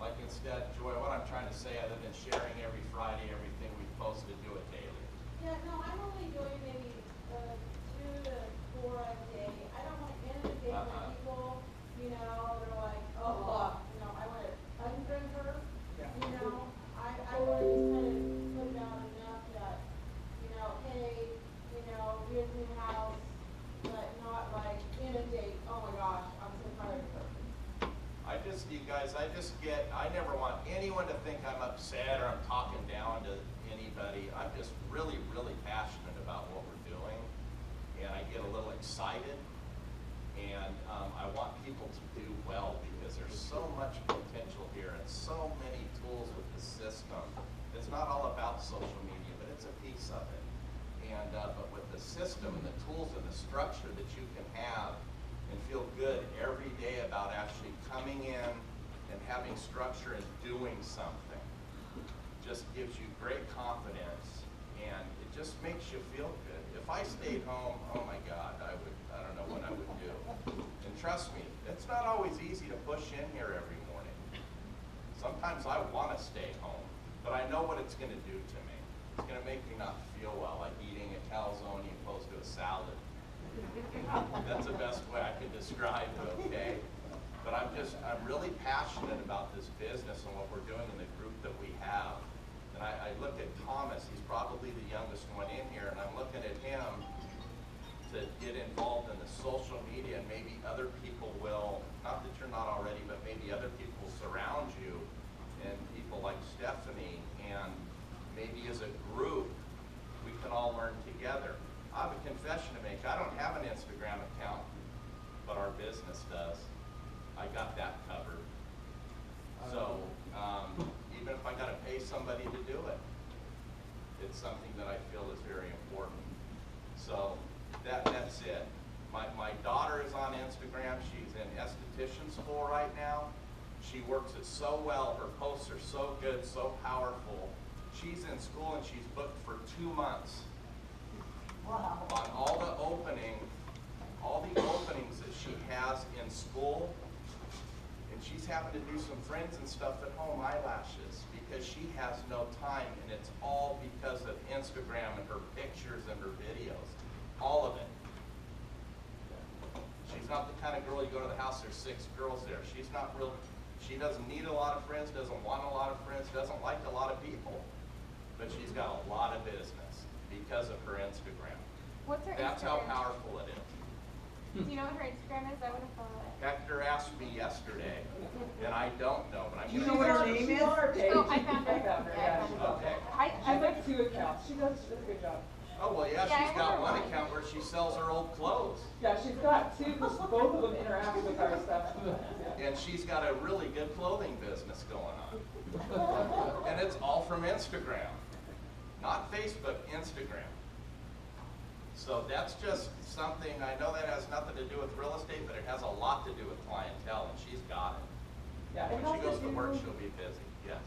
like instead, Joy, what I'm trying to say, other than sharing every Friday, everything we post, to do it daily. Yeah, no, I'm only doing maybe 2 to 4 a day. I don't want to inundate my people, you know, they're like, oh, you know, I want to undrink her, you know. I want to just kind of put it out enough that, you know, hey, you know, here's a new house, but not like inundate, oh my gosh, I'm so tired of her. You guys, I never want anyone to think I'm upset or I'm talking down to anybody. I'm just really, really passionate about what we're doing, and I get a little excited, and I want people to do well because there's so much potential here and so many tools with the system. It's not all about social media, but it's a piece of it. And but with the system and the tools and the structure that you can have and feel good every day about actually coming in and having structure and doing something, just gives you great confidence, and it just makes you feel good. If I stayed home, oh my God, I don't know what I would do. And trust me, it's not always easy to push in here every morning. Sometimes I want to stay home, but I know what it's going to do to me. It's going to make me not feel well, like eating a calzone opposed to a salad. That's the best way I can describe it, okay? But I'm really passionate about this business and what we're doing in the group that we have. And I look at Thomas, he's probably the youngest one in here, and I'm looking at him to get involved in the social media, and maybe other people will, not that you're not already, but maybe other people will surround you, and people like Stephanie, and maybe as a group, we can all learn together. I have a confession to make. I don't have an Instagram account, but our business does. I got that covered. So even if I got to pay somebody to do it, it's something that I feel is very important. So that's it. My daughter is on Instagram. She's in esthetician school right now. She works it so well. Her posts are so good, so powerful. She's in school and she's booked for 2 months. Wow. On all the openings that she has in school, and she's having to do some friends and stuff at home, eyelashes, because she has no time, and it's all because of Instagram and her pictures and her videos, all of it. She's not the kind of girl you go to the house, there's 6 girls there. She doesn't need a lot of friends, doesn't want a lot of friends, doesn't like a lot of people, but she's got a lot of business because of her Instagram. What's her That's Instagram? how powerful it is. Do you know what her Instagram is? I would have thought. Hector asked me yesterday, and I don't know, but I'm She's gonna. on our name is? On our page. Oh, I found her. Yeah, she's on Okay. there. She has like 2 accounts. She does a good job. Oh, well, yeah, Yeah, she's I got wonder one why. account where she sells her old clothes. Yeah, she's got 2, because both of them interact with our stuff. And she's got a really good clothing business going on. And it's all from Instagram. Not Facebook, Instagram. So that's just something, I know that has nothing to do with real estate, but it has a lot to do with clientele, and she's got it. Yeah, it When has she goes to do- work, she'll be busy, yes.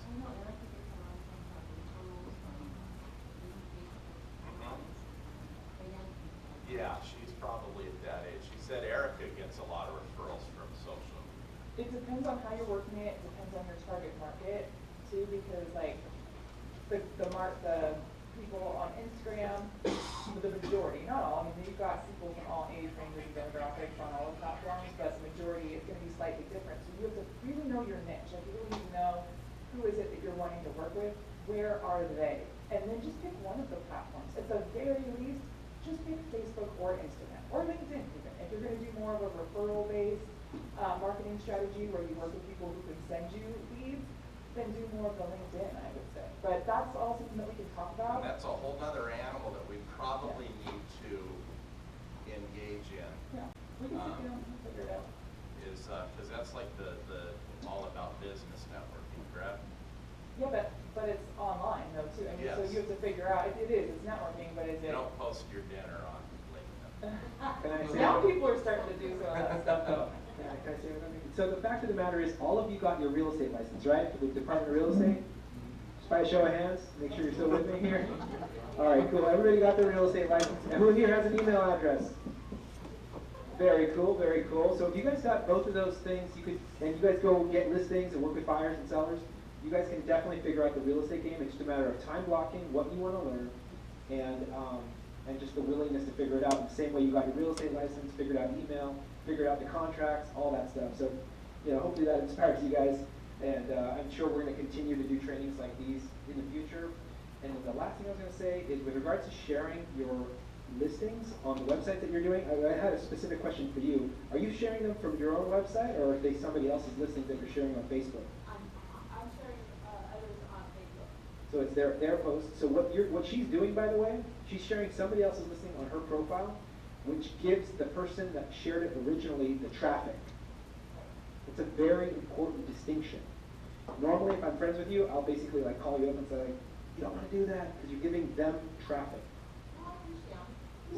Yeah, she's probably at that age. She said Erica gets a lot of referrals from social media. It depends on how you're working it, depends on your target market too, because like the people on Instagram, the majority, not all, I mean, you've got people from all age ranges and demographics on all the platforms, but the majority is gonna be slightly different. So you have to really know your niche, like you really need to know who is it that you're wanting to work with, where are they? And then just pick one of the platforms. At the very least, just pick Facebook or Instagram, or LinkedIn even. If you're gonna do more of a referral-based marketing strategy where you work with people who can send you leads, then do more of the LinkedIn, I would say. But that's all something that we can talk about. And that's a whole nother animal that we probably need to engage in. Yeah, we can sit down and figure it out. Is, cause that's like the all about business networking, correct? Yeah, but it's online though too. I mean, so Yes. you have to figure out, it is, it's networking, but is You it? don't post your dinner on LinkedIn. Can I say Now that? people are starting to do some of that stuff though. Can I say something? So the fact of the matter is, all of you got your real estate license, right? For the Department of Real Estate? Just by a show of hands, make sure you're still with me here. All right, cool. Everybody got their real estate license. And who here has an email address? Very cool, very cool. So if you guys got both of those things, you could, and you guys go get listings and work with buyers and sellers, you guys can definitely figure out the real estate game. It's just a matter of time blocking, what you want to learn, and just the willingness to figure it out. In the same way you got your real estate license, figured out email, figured out the contracts, all that stuff. So, hopefully that inspires you guys. And I'm sure we're going to continue to do trainings like these in the future. And then the last thing I was going to say is with regards to sharing your listings on the website that you're doing, I had a specific question for you. Are you sharing them from your own website, or are they somebody else's listings that you're sharing on Facebook? I'm sharing others on Facebook. So it's their post. So what she's doing, by the way, she's sharing somebody else's listing on her profile, which gives the person that shared it originally the traffic. It's a very important distinction. Normally, if I'm friends with you, I'll basically call you up and say, you don't want to do that because you're giving them traffic.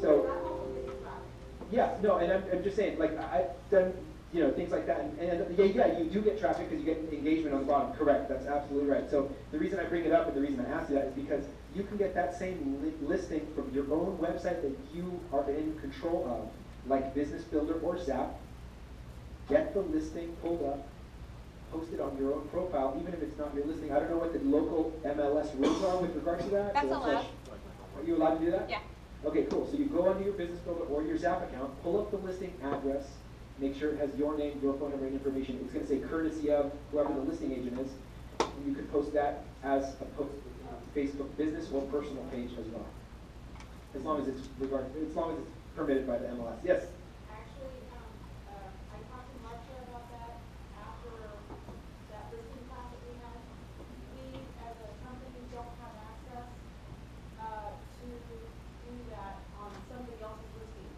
So, yeah, no, and I'm just saying, I've done, things like that, and yeah, you do get traffic because you get engagement on the bottom, correct, that's absolutely right. So the reason I bring it up and the reason I ask you that is because you can get that same listing from your own website that you are in control of, like Business Builder or Zap, get the listing pulled up, post it on your own profile, even if it's not your listing. I don't know what the local MLS rules are with regards to that. That's allowed. Are you allowed to do that? Yeah. Okay, cool. So you go onto your Business Builder or your Zap account, pull up the listing address, make sure it has your name, your phone number, and information. It's going to say courtesy of whoever the listing agent is. And you can post that as a Facebook business or personal page as well, as long as it's permitted by the MLS. Yes. Actually, I talked to Marcia about that after that listing class that we had. We, as a company, don't have access to do that on somebody else's listing.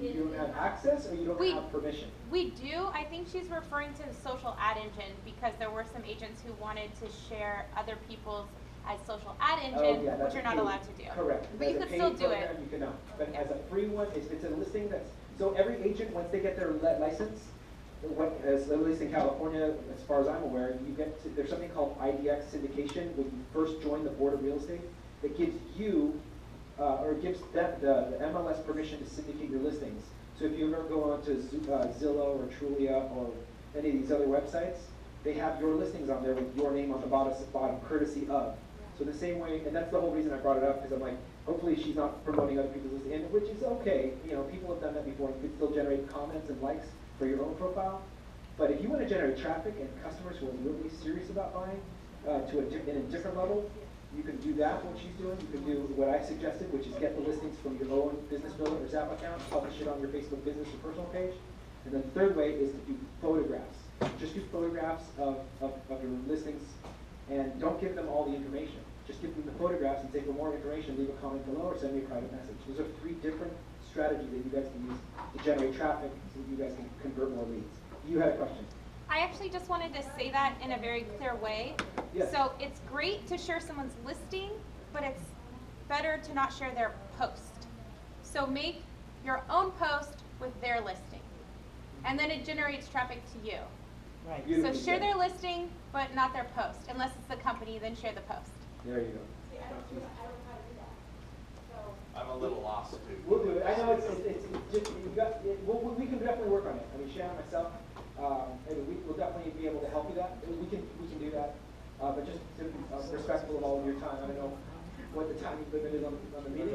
You don't have access, or you don't have permission? We do. I think she's referring to the social ad engine because there were some agents who wanted to share other people's as social ad engine, which you're not allowed to do. Correct. But you could still do it. You cannot. But as a free one, it's a listing that's, so every agent, once they get their license, as at least in California, as far as I'm aware, there's something called IDX syndication when you first join the Board of Real Estate that gives you, or gives the MLS permission to syndicate your listings. So if you ever go on to Zillow or Trulia or any of these other websites, they have your listings on there with your name on the bottom courtesy of. So the same way, and that's the whole reason I brought it up, because I'm like, hopefully she's not promoting other people's listings, and which is okay. People have done that before. You could still generate comments and likes for your own profile. But if you want to generate traffic and customers who are really serious about buying in a different level, you can do that, what she's doing. You can do what I suggested, which is get the listings from your own Business Builder or Zap account, publish it on your Facebook business or personal page. And then the third way is to do photographs. Just do photographs of your listings, and don't give them all the information. Just give them the photographs and say, for more information, leave a comment below or send me a private message. Those are 3 different strategies that you guys can use to generate traffic so that you guys can convert more leads. You had a question. I actually just wanted to say that in a very clear way. Yes. So it's great to share someone's listing, but it's better to not share their post. So make your own post with their listing, and then it generates traffic to you. Right. So share their listing, but not their post. Unless it's the company, then share the post. There you go. See, I don't know how to do that. So, I'm a little lost too. We'll do it. I know it's just, we can definitely work on it. I mean, Shannon, myself, we'll definitely be able to help you that. We can do that. But just to be respectful of all of your time, I don't know what the time limit is on the meeting.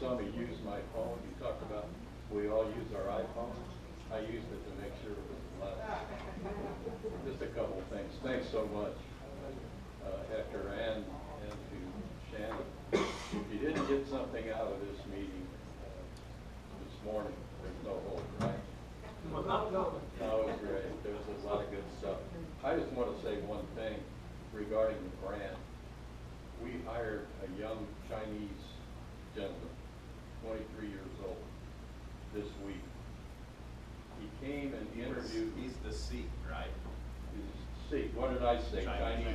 Somebody used my phone, you talked about, we all use our iPhone. I used it to make sure it was left. Just a couple of things. Thanks so much, Hector, and to Shannon. If you didn't get something out of this meeting this morning, there's no hope, right? No, it was great. There was a lot of good stuff. I just want to say one thing regarding the brand. We hired a young Chinese gentleman, 23 years old, this week. He came and interviewed. He's the Sikh, right? He's see, what did I say? Chinese?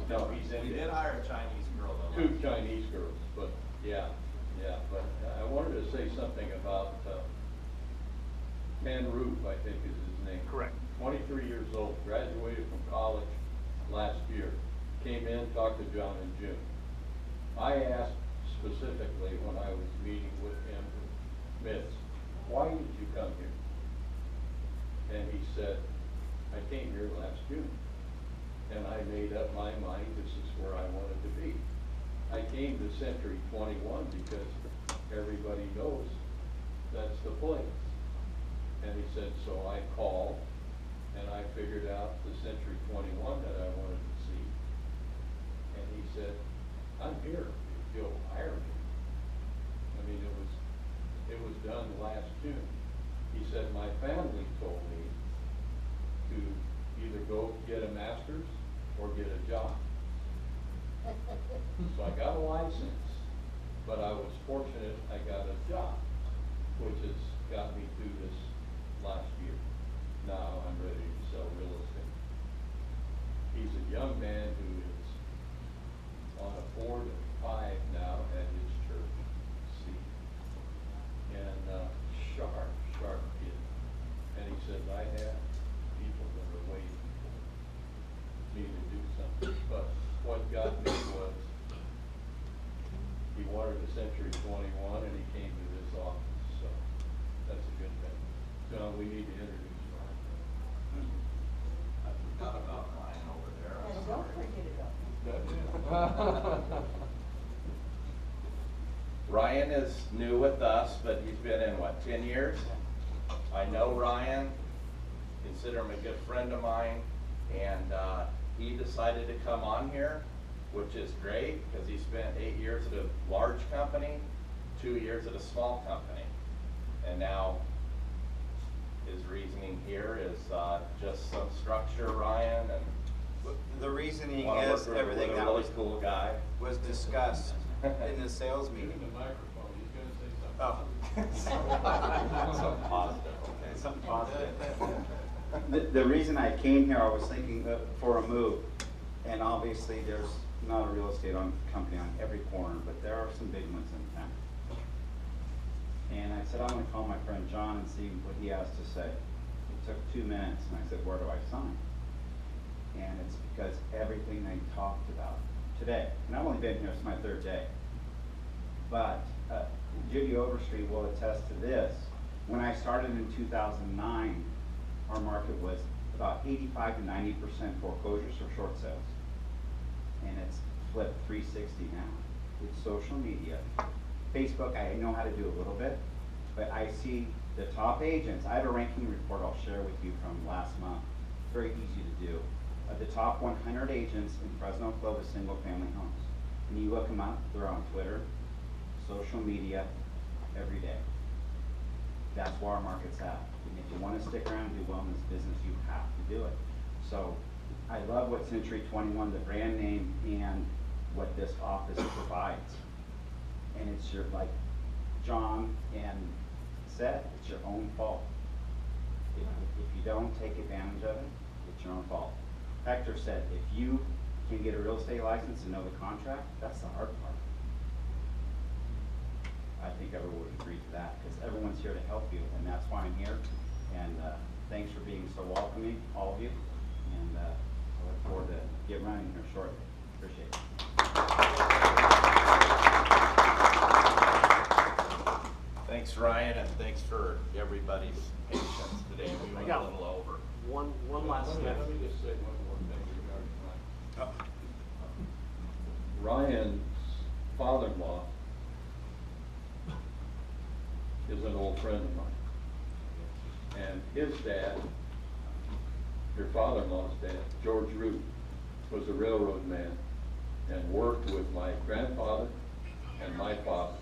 No, he's We Indian. did hire a Chinese girl though. Two Chinese girls, but yeah, but I wanted to say something about, Ken Roof, I think is his name. Correct. 23 years old, graduated from college last year, came in, talked to John in June. I asked specifically when I was meeting with him, Mitz, why did you come here? And he said, I came here last June, and I made up my mind this is where I wanted to be. I came to Century 21 because everybody knows that's the place. And he said, so I called, and I figured out the Century 21 that I wanted to see. And he said, I'm here if you'll hire me. I mean, it was done last June. He said, my family told me to either go get a master's or get a job. So I got a license, but I was fortunate I got a job, which has got me through this last year. Now I'm ready to sell real estate. He's a young man who is on a board of 5 now at his church, see, and sharp kid. And he says, I have people that are waiting for me to do something. But what got me was he wanted a Century 21 and he came to this office, so that's a good thing. John, we need to introduce Ryan. I forgot about mine over there. I'm And sorry. don't forget about me. Ryan is new with us, but he's been in what, 10 years? I know Ryan, consider him a good friend of mine, and he decided to come on here, which is great because he spent 8 years at a large company, 2 years at a small company, and now his reasoning here is just some structure, Ryan, and The reasoning wanna is work with everything a that really was, cool guy. was discussed in the sales Give meeting. him the microphone, he's gonna say something. Oh. Something positive, okay. Something positive. The reason I came here, I was thinking for a move, and obviously there's not a real estate company on every corner, but there are some big ones in town. And I said, I'm gonna call my friend John and see what he has to say. It took 2 minutes, and I said, where do I sign? And it's because everything they talked about today, and I've only been here, it's my 3rd day, but Judy Overstreet will attest to this. When I started in 2009, our market was about 85 to 90% foreclosures or short sales. And it's flipped 360 now with social media. Facebook, I know how to do a little bit, but I see the top agents. I have a ranking report I'll share with you from last month. Very easy to do. The top 100 agents in Fresno, Clovis, single family homes. And you look them up, they're on Twitter, social media, every day. That's where our market's at. And if you want to stick around and do well in this business, you have to do it. So I love what Century 21, the brand name, and what this office provides. And it's your, like John and said, it's your own fault. If you don't take advantage of it, it's your own fault. Hector said, if you can get a real estate license and know the contract, that's the hard part. I think everyone would agree to that, because everyone's here to help you, and that's why I'm here. And thanks for being so welcoming, all of you. And I look forward to get running here shortly. Appreciate it. Thanks, Ryan, and thanks for everybody's patience today. We went a little over. One last thing. Let me just say one more thing regarding Ryan. Ryan's father-in-law is an old friend of mine. And his dad, your father-in-law's dad, George Root, was a railroad man and worked with my grandfather and my father.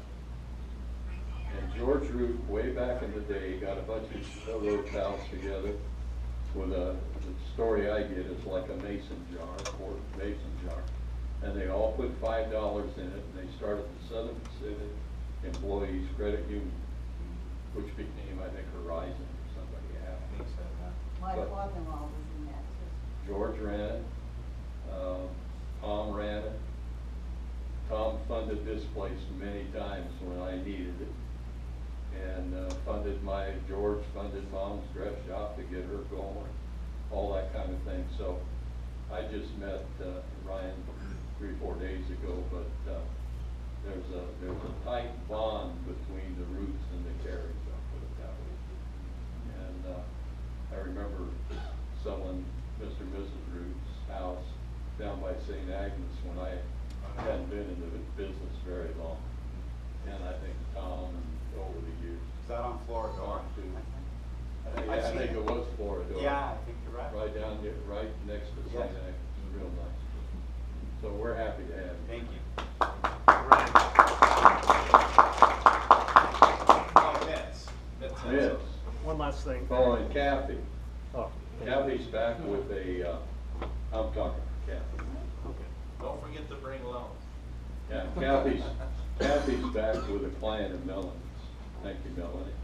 And George Root, way back in the day, got a bunch of railroad pals together with the story I get is like a mason jar, or mason jar. And they all put $5 in it, and they started the Southern Pacific Employees Credit Union, which became, I think, Horizon or somebody happened. My But- father-in-law was in that George ran it, Tom ran it. Tom funded this place many times when I needed it. And George funded Mom's dress shop to get her going, all that kind of thing. So I just met Ryan 3-4 days ago, but there's a tight bond between the Roots and the Carries, I'll put it that way. And I remember selling Mr. and Mrs. Root's house down by St. Agnes when I hadn't been in the business very long. And I think Tom and over the years. Is that on Floridor? I think it was Floridor. Yeah, I think you're right. Right down there, right next to St. Yeah. Agnes, real nice. So we're happy to have you. Thank you. Oh, Mitts. One last thing. Oh, and Kathy. Oh, Kathy's back with I'm talking to Kathy. okay. Don't forget to bring loans. Yeah, Kathy's back with a client of Melanie's. Thank you, Melanie.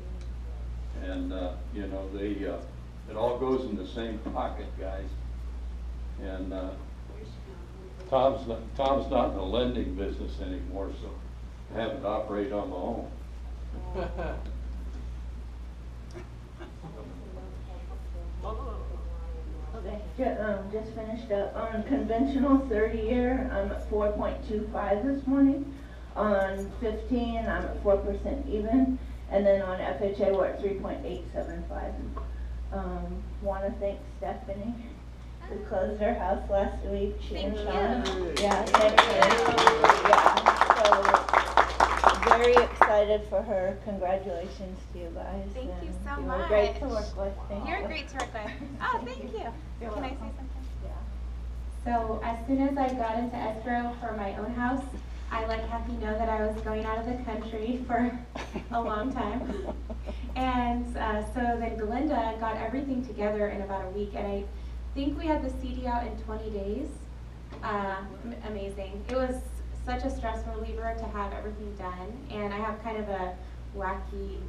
And, you know, it all goes in the same pocket, guys. And, Tom's not in the lending business anymore, so I have to operate on my own. Okay, just finished up on conventional 30-year, I'm at 4.25 this morning. On 15, I'm at 4% even, and then on FHA, we're at 3.875. Want to thank Stephanie, who closed her house last week. She and Sean. Yeah, thank you. Yeah, so very excited for her. Congratulations to you guys. Thank you and so you much. were great to work with. Thank You're you. great to work with. Oh, thank you. Can I say something? So as soon as I got into escrow for my own house, I let Kathy know that I was going out of the country for a long time. And so then Glinda got everything together in about a week, and I think we had the CD out in 20 days. Amazing. It was such a stress reliever to have everything done, and I have kind of a wacky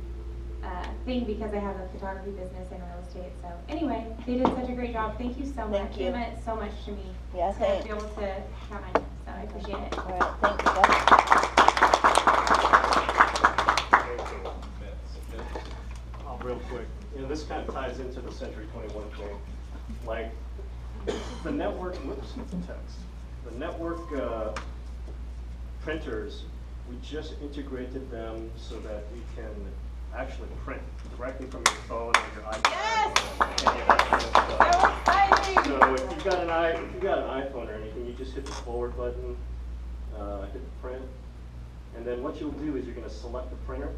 thing because I have a photography business and real estate. So anyway, they did such a great job. Thank you so much. Thank you. It meant so much to me Yeah, to thanks. be able to count on you. So I appreciate it. All right, thank you, guys. Real quick, you know, this kind of ties into the Century 21 thing. Like, the network, whoops, the text. The network printers, we just integrated them so that we can actually print directly from your phone or your iPad. Yes! So exciting! So if you've got an iPhone or anything, you just hit the forward button, hit the print, and then what you'll do is you're going to select the printer,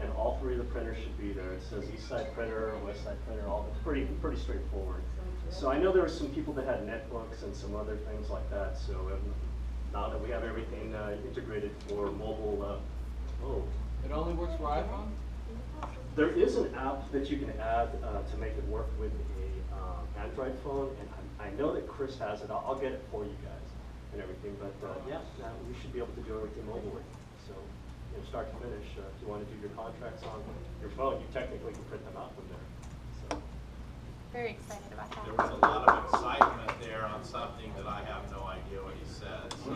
and all three of the printers should be there. It says East Side Printer, West Side Printer, it's pretty straightforward. So I know there were some people that had netbooks and some other things like that, so now that we have everything integrated for mobile, It only works for iPhone? there is an app that you can add to make it work with a Android phone, and I know that Chris has it. I'll get it for you guys and everything, but yeah, we should be able to do everything mobile. So, you know, start to finish, if you want to do your contracts on your phone, you technically can print them out from there. So. Very excited about that. There was a lot of excitement there on something that I have no idea what he said. So.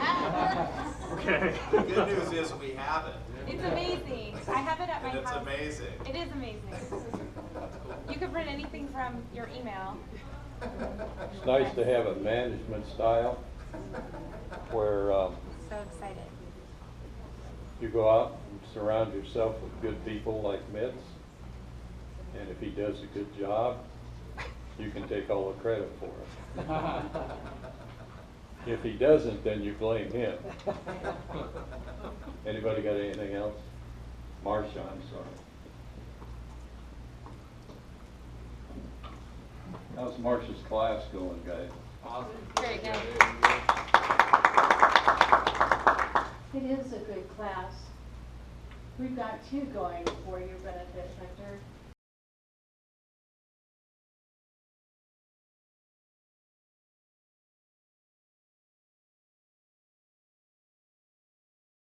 Okay. The good news is we have it. It's amazing. I have it at my And it's house. amazing. It is amazing. You can print anything from your email. It's nice to have a management style where So excited. you go out and surround yourself with good people like Mitts, and if he does a good job, you can take all the credit for it. If he doesn't, then you blame him. Anybody got anything else? Marcia, I'm sorry. How's Marcia's class going, guys? Very good. It is a good class. We've got two going for your benefit, Hector.